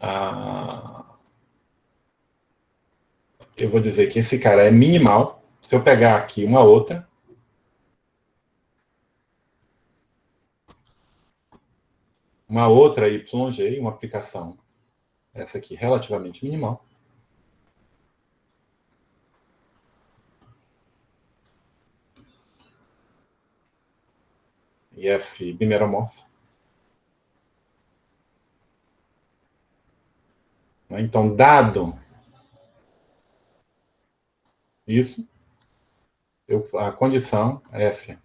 eu vou dizer que esse cara é minimal. Se eu pegar aqui uma outra, YG, uma aplicação, essa aqui relativamente minimal. E F bimeromorfo. Então, dado isso, a condição F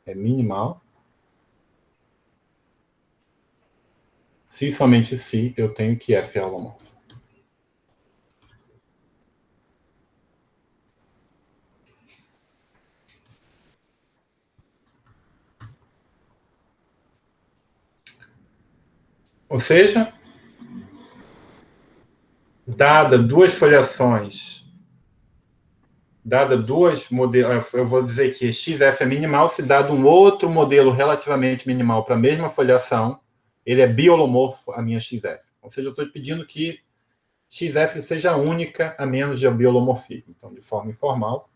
é minimal. Se somente se eu tenho que F é holomorfo. Ou seja, dada duas foliações, dada duas modelos, eu vou dizer que XF é minimal, se dado um outro modelo relativamente minimal para a mesma foliação, ele é biolomorfo a minha XF. Ou seja, eu estou pedindo que XF seja única a menos de biolomorfismo. Então, de forma informal,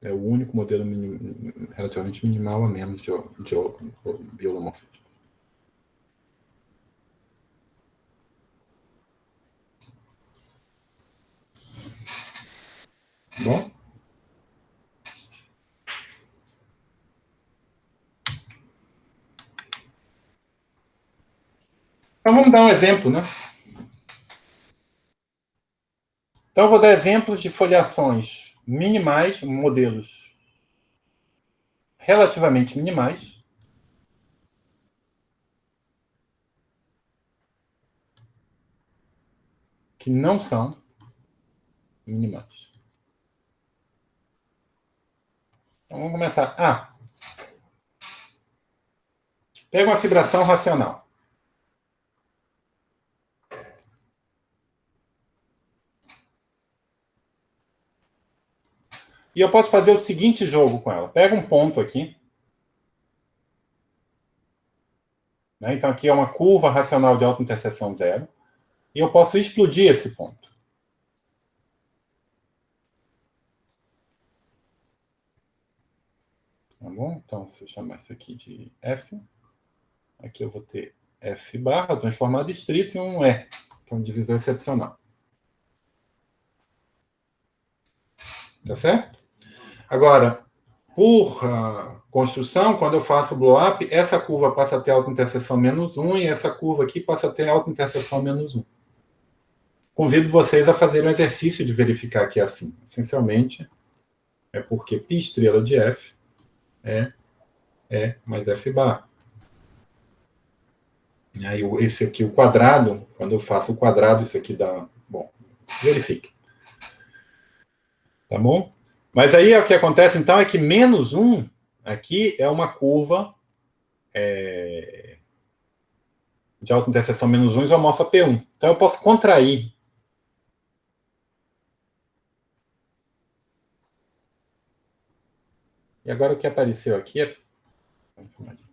é o único modelo relativamente minimal a menos de biolomorfismo. Bom? Então vamos dar um exemplo, né? Então eu vou dar exemplos de foliações minimais, modelos relativamente minimais, que não são minimais. Então vamos começar. Pega uma fibração racional. E eu posso fazer o seguinte jogo com ela. Pega um ponto aqui. Né? Então aqui é uma curva racional de autointerseção zero. E eu posso explodir esse ponto. Tá bom? Então, se eu chamar isso aqui de F, aqui eu vou ter F barra transformado estrito e um E, que é um divisor excepcional. Tá certo? Agora, por construção, quando eu faço blow-up, essa curva passa a ter autointerseção menos 1 e essa curva aqui passa a ter autointerseção menos 1. Convido vocês a fazerem um exercício de verificar que é assim. Essencialmente, é porque π estrela de F mais F bar. E aí, esse aqui, o quadrado, quando eu faço o quadrado, isso aqui dá... Bom, verifique. Tá bom? Mas aí o que acontece, então, é que menos 1 aqui é uma curva de autointerseção menos 1 isomorfa P1. Então, eu posso contrair. E agora o que apareceu aqui é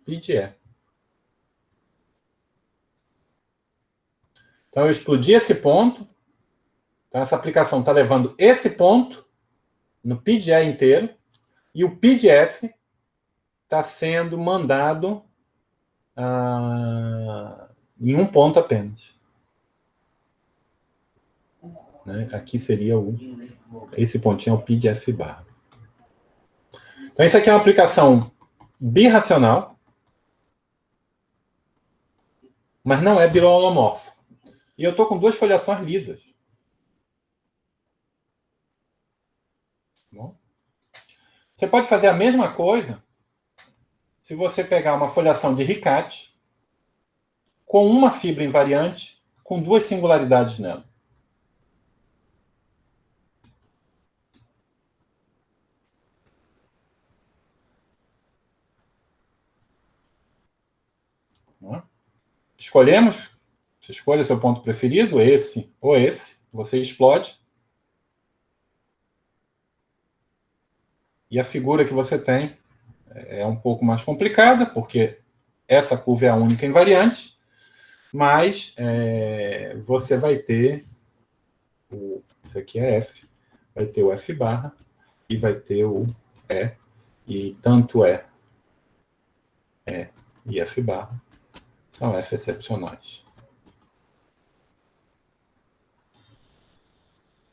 π de E. Então, eu explodi esse ponto. Então, essa aplicação está levando esse ponto no π de E inteiro. E o π de F está sendo mandado em um ponto apenas. Né? Aqui seria esse pontinho é o π de F bar. Então, isso aqui é uma aplicação birracional, mas não é biholomorfa. E eu estou com duas foliações lisas. Bom, você pode fazer a mesma coisa se você pegar uma foliação de Riccati com uma fibra invariante com duas singularidades nela. Escolhemos, você escolhe seu ponto preferido, esse ou esse, você explode. E a figura que você tem é um pouco mais complicada, porque essa curva é a única invariante, mas você vai ter, isso aqui é F, vai ter o F barra e vai ter o E, e tanto E e F barra são F excepcionais.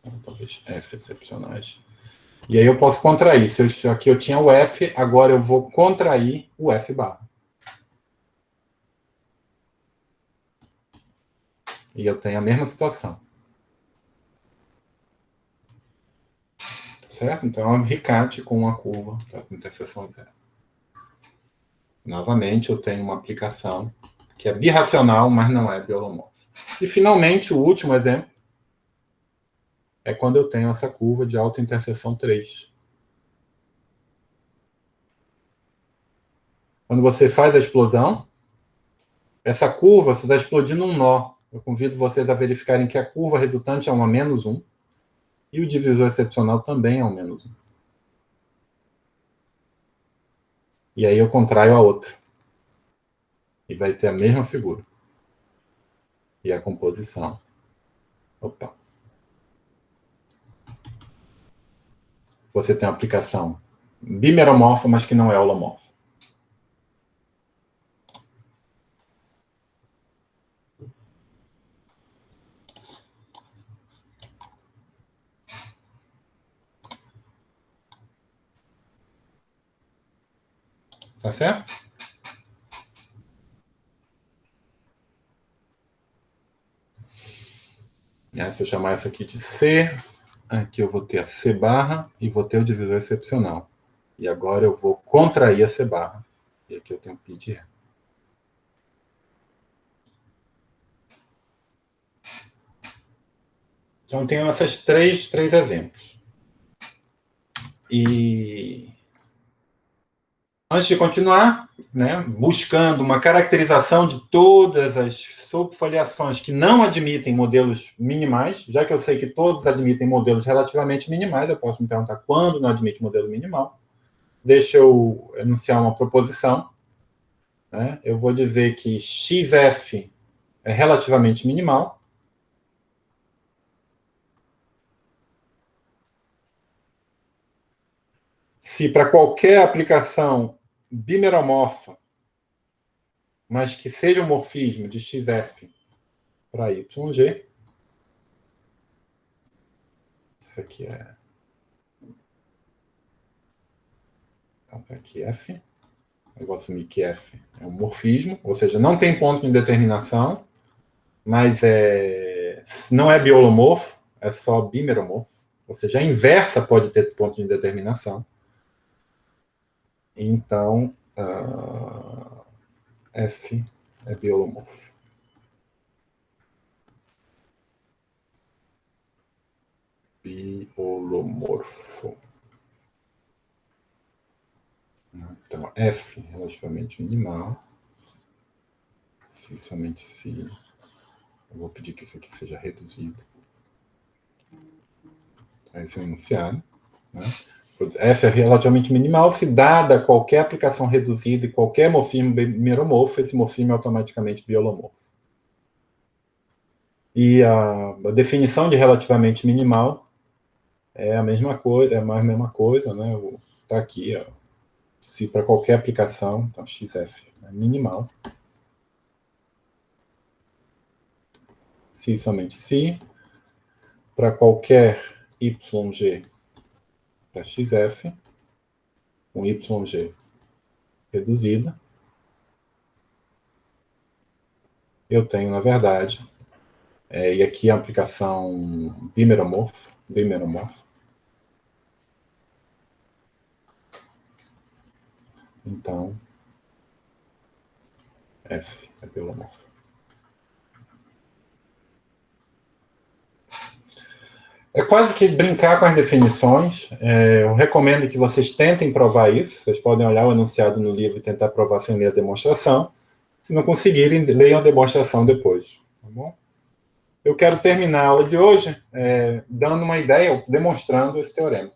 Então, talvez F excepcionais. E aí eu posso contrair. Se aqui eu tinha o F, agora eu vou contrair o F barra. E eu tenho a mesma situação. Certo? Então é um Riccati com uma curva com interseção zero. Novamente, eu tenho uma aplicação que é birracional, mas não é biholomorfa. E, finalmente, o último exemplo é quando eu tenho essa curva de autointerseção 3. Quando você faz a explosão, essa curva, você está explodindo um nó. Eu convido vocês a verificarem que a curva resultante é uma menos 1 e o divisor excepcional também é um menos 1. E aí eu contraio a outra. E vai ter a mesma figura. E a composição. Opa. Você tem uma aplicação bimeromorfa, mas que não é holomorfa. Tá certo? Se eu chamar isso aqui de C, aqui eu vou ter a C barra e vou ter o divisor excepcional. E agora eu vou contrair a C barra. E aqui eu tenho π de E. Então, tenho esses três exemplos. E antes de continuar, né, buscando uma caracterização de todas as subfoliações que não admitem modelos minimais, já que eu sei que todos admitem modelos relativamente minimais, eu posso me perguntar quando não admite modelo minimal. Deixa eu enunciar uma proposição. Né? Eu vou dizer que XF é relativamente minimal. Se para qualquer aplicação bimeromorfa, mas que seja um morfismo de XF para YG, isso aqui é... Então, tá aqui F. Eu vou assumir que F é um morfismo, ou seja, não tem ponto de indeterminação, mas não é biholomorfo, é só bimeromorfo. Ou seja, a inversa pode ter ponto de indeterminação. Então, F é biolomorfo. Biolomorfo. Então, F relativamente minimal. Se somente se... Eu vou pedir que isso aqui seja reduzido. Esse é o enunciado. Né? F é relativamente minimal se dada qualquer aplicação reduzida e qualquer morfismo meromorfo, esse morfismo é automaticamente biolomorfo. E a definição de relativamente minimal é a mesma coisa, é mais a mesma coisa, né? Está aqui, ó. Se para qualquer aplicação, então XF é minimal. Se somente se, para qualquer YG para XF, com YG reduzida, eu tenho, na verdade, e aqui a aplicação bimeromorfa, então, F é biolomorfo. É quase que brincar com as definições. Eu recomendo que vocês tentem provar isso. Vocês podem olhar o enunciado no livro e tentar provar sem ler a demonstração. Se não conseguirem, leiam a demonstração depois. Tá bom? Eu quero terminar a aula de hoje dando uma ideia, demonstrando esse teorema.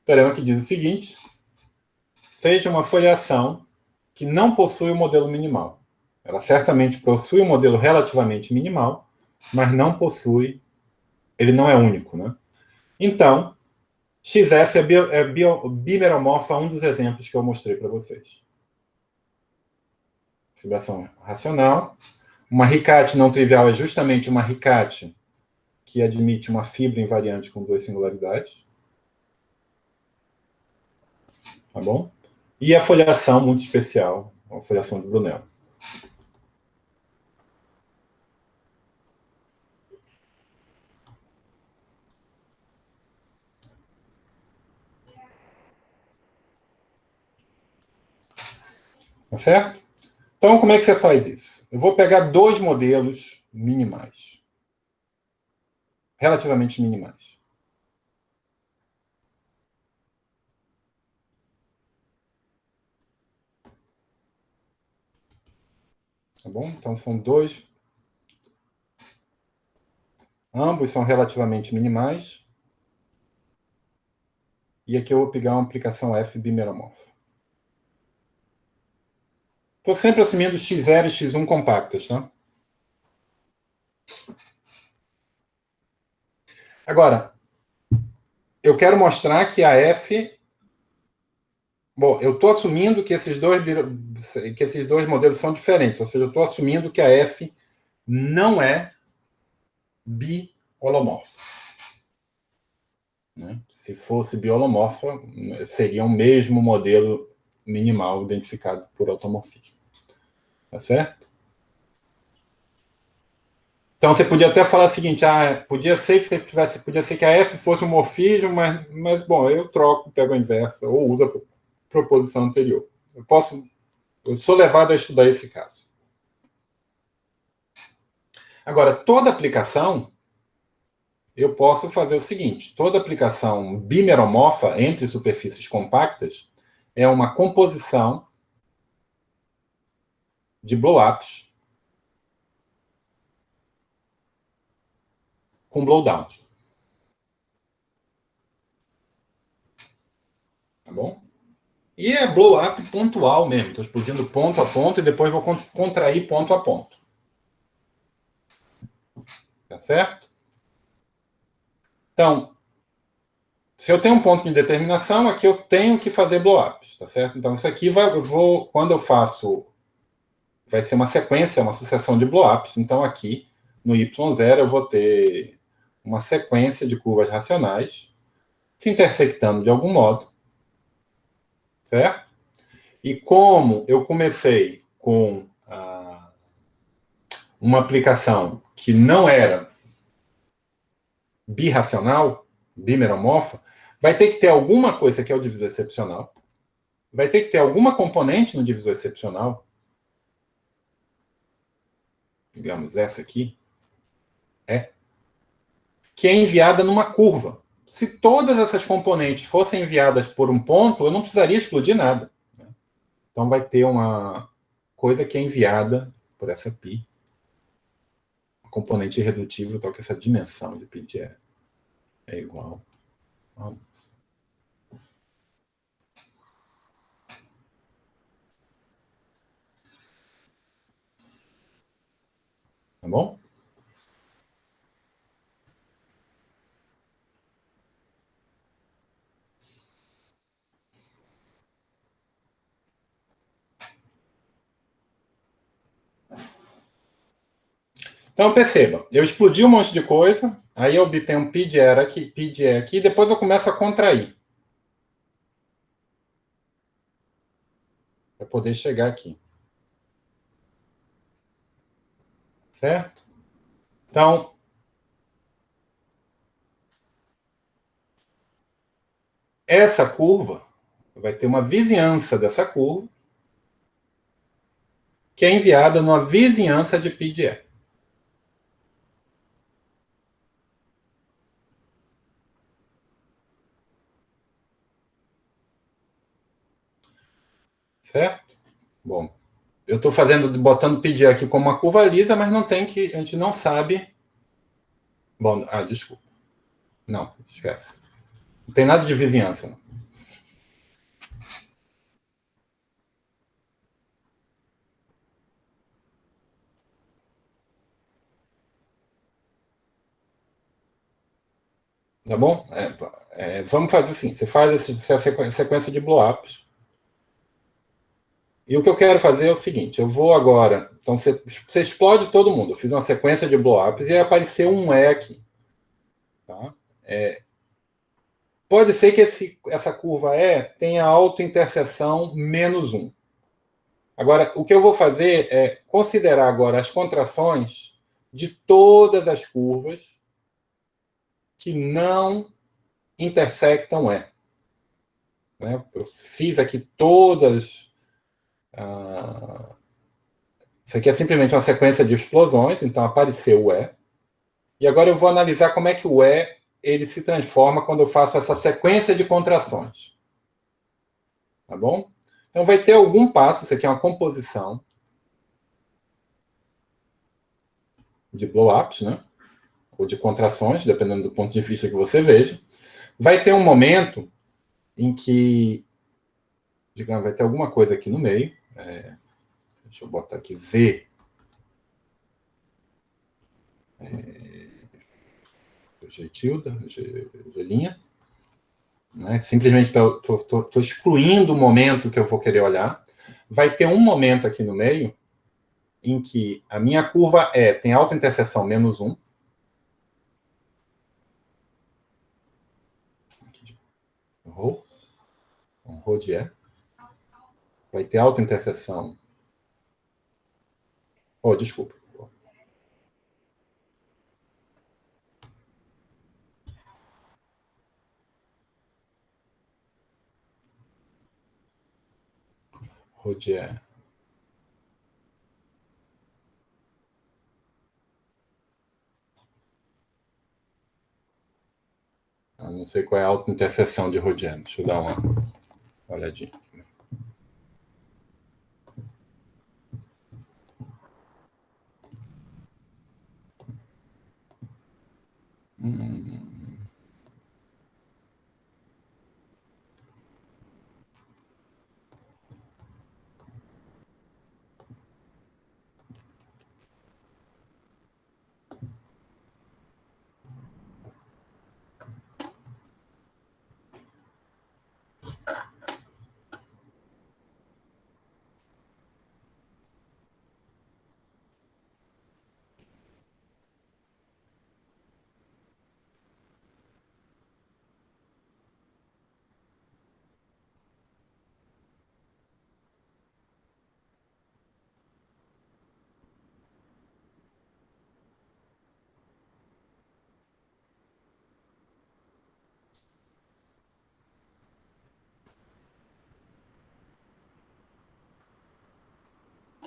O teorema que diz o seguinte: seja uma foliação que não possui o modelo minimal. Ela certamente possui um modelo relativamente minimal, mas não possui, ele não é único, né? Então, XF é bimeromorfa, um dos exemplos que eu mostrei para vocês. Fibração racional. Uma RICAT não trivial é justamente uma RICAT que admite uma fibra invariante com duas singularidades. Tá bom? E a foliação muito especial, a foliação de Brunel. Tá certo? Então, como é que você faz isso? Eu vou pegar dois modelos minimais. Relativamente minimais. Tá bom? Então, são dois. Ambos são relativamente minimais. E aqui eu vou pegar uma aplicação F bimeromorfa. Estou sempre assumindo x0 e x1 compactas, tá? Agora, eu quero mostrar que a F... Bom, eu estou assumindo que esses dois modelos são diferentes, ou seja, eu estou assumindo que a F não é biholomorfa. Né? Se fosse biholomorfa, seria o mesmo modelo minimal identificado por automorfismo. Tá certo? Então você podia até falar o seguinte: podia ser que a F fosse um morfismo, mas bom, eu troco, pego a inversa, ou uso a proposição anterior. Eu sou levado a estudar esse caso. Agora, toda aplicação, eu posso fazer o seguinte: toda aplicação bimeromorfa entre superfícies compactas é uma composição de blow-ups com blow-downs. Tá bom? E é blow-up pontual mesmo. Estou explodindo ponto a ponto e depois vou contrair ponto a ponto. Tá certo? Então, se eu tenho um ponto de indeterminação, aqui eu tenho que fazer blow-ups. Tá certo? Então, isso aqui quando eu faço... Vai ser uma sequência, uma sucessão de blow-ups. Então, aqui, no Y0, eu vou ter uma sequência de curvas racionais se intersectando de algum modo. Certo? E como eu comecei com uma aplicação que não era birracional, bimeromorfa, vai ter que ter alguma coisa que é o divisor excepcional. vai ter que ter alguma componente no divisor excepcional, digamos essa aqui, que é enviada numa curva. Se todas essas componentes fossem enviadas por um ponto, eu não precisaria explodir nada. Então vai ter uma coisa que é enviada por essa π, uma componente irredutível, tal que essa dimensão de π de E é igual a 1. Tá bom? Então perceba, eu explodi um monte de coisa, aí eu obtenho um π de E aqui, e depois eu começo a contrair. Para poder chegar aqui. Certo? Então, essa curva vai ter uma vizinhança dessa curva, que é enviada numa vizinhança de π de E. Certo? Bom, eu estou botando π de E aqui como uma curva lisa, mas não tem que, a gente não sabe. Bom, desculpa. Não, esquece. Não tem nada de vizinhança. Não. Tá bom? Vamos fazer assim: você faz essa sequência de blow-ups. E o que eu quero fazer é o seguinte: eu vou agora. Então você explode todo mundo. Eu fiz uma sequência de blow-ups e apareceu um E aqui. Tá? Pode ser que essa curva E tenha autointerseção menos 1. Agora, o que eu vou fazer é considerar agora as contrações de todas as curvas que não intersectam E. Né? Eu fiz aqui todas. Isso aqui é simplesmente uma sequência de explosões, então apareceu o E. E agora eu vou analisar como é que o E ele se transforma quando eu faço essa sequência de contrações. Tá bom? Então vai ter algum passo, isso aqui é uma composição de blow-ups, né? Ou de contrações, dependendo do ponto de vista que você veja. Vai ter um momento em que, digamos, vai ter alguma coisa aqui no meio. Deixa eu botar aqui Z. G tilde, G'. Né? Simplesmente estou excluindo o momento que eu vou querer olhar. Vai ter um momento aqui no meio em que a minha curva tem autointerseção menos 1. Rho de E. Vai ter autointerseção. Oh, desculpa. Rho de E. Eu não sei qual é a autointerseção de Rodiano. Deixa eu dar uma olhadinha.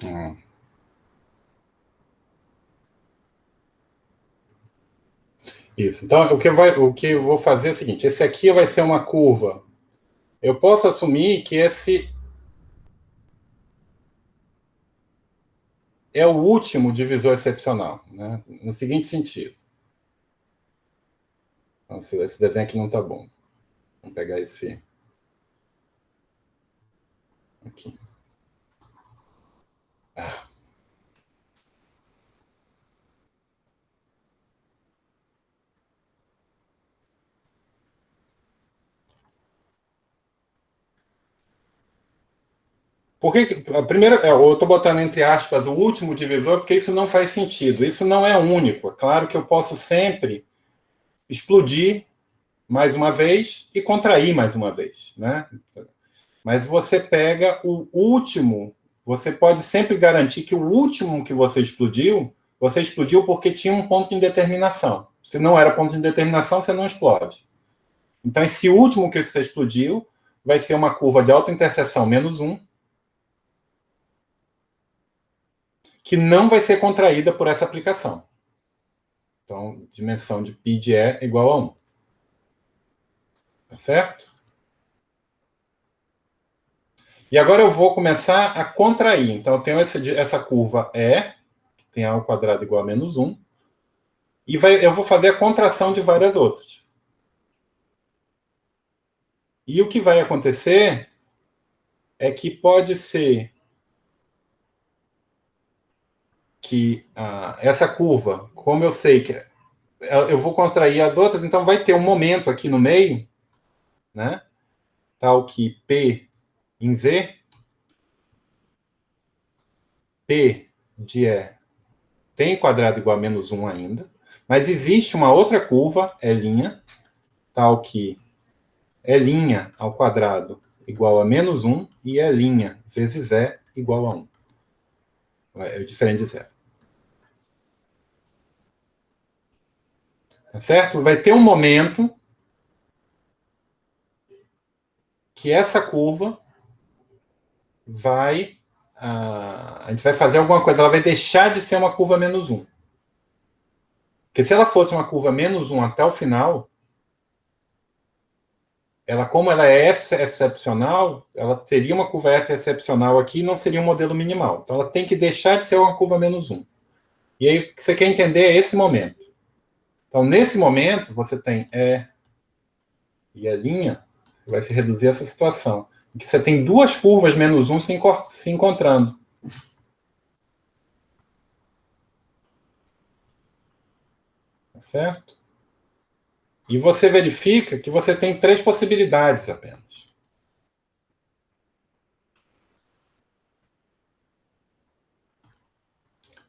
Hum. Isso. Então, o que eu vou fazer é o seguinte: esse aqui vai ser uma curva. Eu posso assumir que esse é o último divisor excepcional, né? No seguinte sentido. Nossa, esse desenho aqui não está bom. Vamos pegar esse aqui. Ah. Por que, a primeira, eu estou botando entre aspas o último divisor, porque isso não faz sentido. Isso não é único. É claro que eu posso sempre explodir mais uma vez e contrair mais uma vez, né? Mas você pega o último, você pode sempre garantir que o último que você explodiu porque tinha um ponto de indeterminação. Se não era ponto de indeterminação, você não explode. Então, esse último que você explodiu vai ser uma curva de autointerseção menos 1, que não vai ser contraída por essa aplicação. Então, dimensão de π de E é igual a 1. Tá certo? E agora eu vou começar a contrair. Então, eu tenho essa curva E, que tem A ao quadrado igual a menos 1, e eu vou fazer a contração de várias outras. E o que vai acontecer é que pode ser que essa curva, como eu sei que eu vou contrair as outras, então vai ter um momento aqui no meio, né? Tal que P em Z, P de E tem quadrado igual a menos 1 ainda, mas existe uma outra curva, E', tal que E' ao quadrado igual a menos 1 e E' vezes E igual a 1. É diferente de zero. Tá certo? Vai ter um momento que essa curva vai. A gente vai fazer alguma coisa, ela vai deixar de ser uma curva menos 1. Porque se ela fosse uma curva menos 1 até o final, como ela é excepcional, ela teria uma curva F excepcional aqui e não seria um modelo minimal. Então ela tem que deixar de ser uma curva menos 1. E aí o que você quer entender é esse momento. Então, nesse momento, você tem E E', vai se reduzir essa situação. Em que você tem duas curvas menos 1 se encontrando. Tá certo? E você verifica que você tem três possibilidades apenas.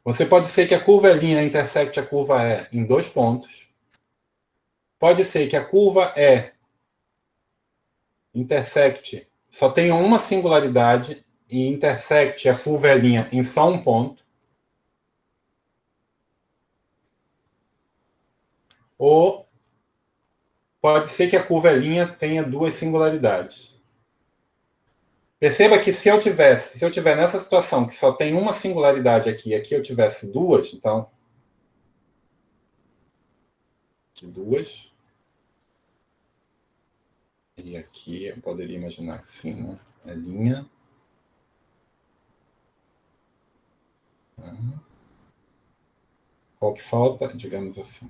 Você pode ser que a curva E' intersecte a curva E em dois pontos. Pode ser que a curva E intersecte, só tenha uma singularidade e intersecte a curva E' em só um ponto. Ou pode ser que a curva E' tenha duas singularidades. Perceba que se eu tiver nessa situação que só tem uma singularidade aqui e aqui eu tivesse duas, então de duas, e aqui eu poderia imaginar assim, né? É linha. Qual que falta? Digamos assim.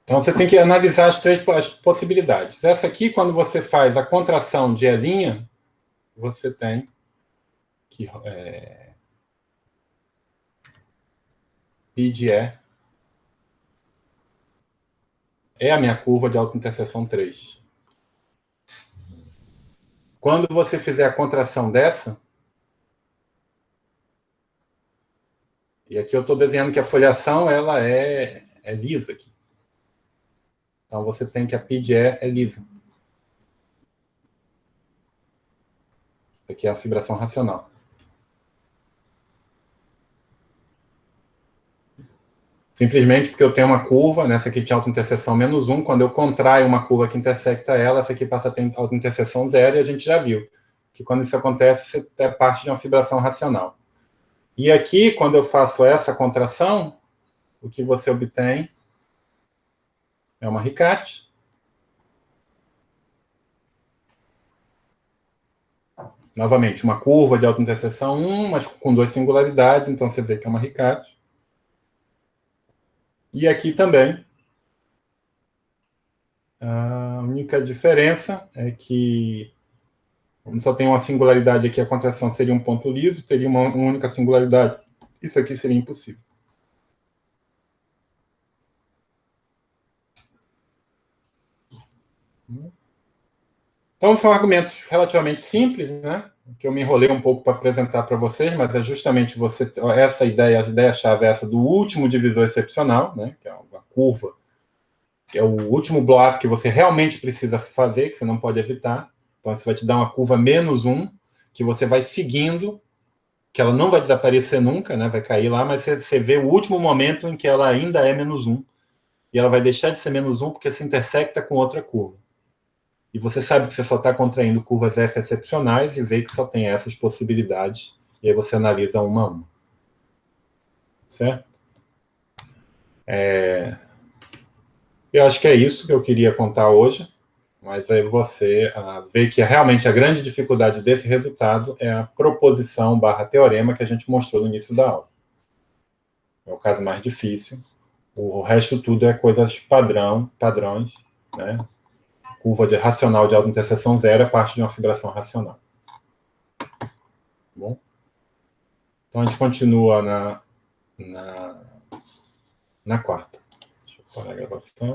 Então você tem que analisar as três possibilidades. Essa aqui, quando você faz a contração de E', você tem que π de E é a minha curva de autointerseção 3. Quando você fizer a contração dessa, e aqui eu estou desenhando que a folhação ela é lisa aqui. Então você tem que a π de E é lisa. Aqui é a fibração racional. Simplesmente porque eu tenho uma curva, nessa aqui tinha autointerseção -1, quando eu contraio uma curva que intersecta ela, essa aqui passa a ter autointerseção 0, e a gente já viu que quando isso acontece, você é parte de uma fibração racional. E aqui, quando eu faço essa contração, o que você obtém é uma RICAT. Novamente, uma curva de autointerseção 1, mas com 2 singularidades, então você vê que é uma RICAT. E aqui também, a única diferença é que, como só tem uma singularidade aqui, a contração seria um ponto liso, teria uma única singularidade. Isso aqui seria impossível. Então, são argumentos relativamente simples, né? Que eu me enrolei um pouco para apresentar para vocês, mas é justamente essa ideia, a ideia-chave é essa do último divisor excepcional, né? Que é uma curva, que é o último bloco que você realmente precisa fazer, que você não pode evitar. Então, isso vai te dar uma curva -1, que você vai seguindo, que ela não vai desaparecer nunca, né? Vai cair lá, mas você vê o último momento em que ela ainda é -1, e ela vai deixar de ser -1 porque se intersecta com outra curva. E você sabe que você só está contraindo curvas F excepcionais e vê que só tem essas possibilidades. E aí você analisa uma a uma. Certo? Eu acho que é isso que eu queria contar hoje. Mas aí você vê que realmente a grande dificuldade desse resultado é a proposição / teorema que a gente mostrou no início da aula. É o caso mais difícil. O resto tudo é coisas padrões, né? Curva de racional de autointerseção 0 é parte de uma fibração racional. Bom? Então a gente continua na quarta. Deixa eu parar a gravação.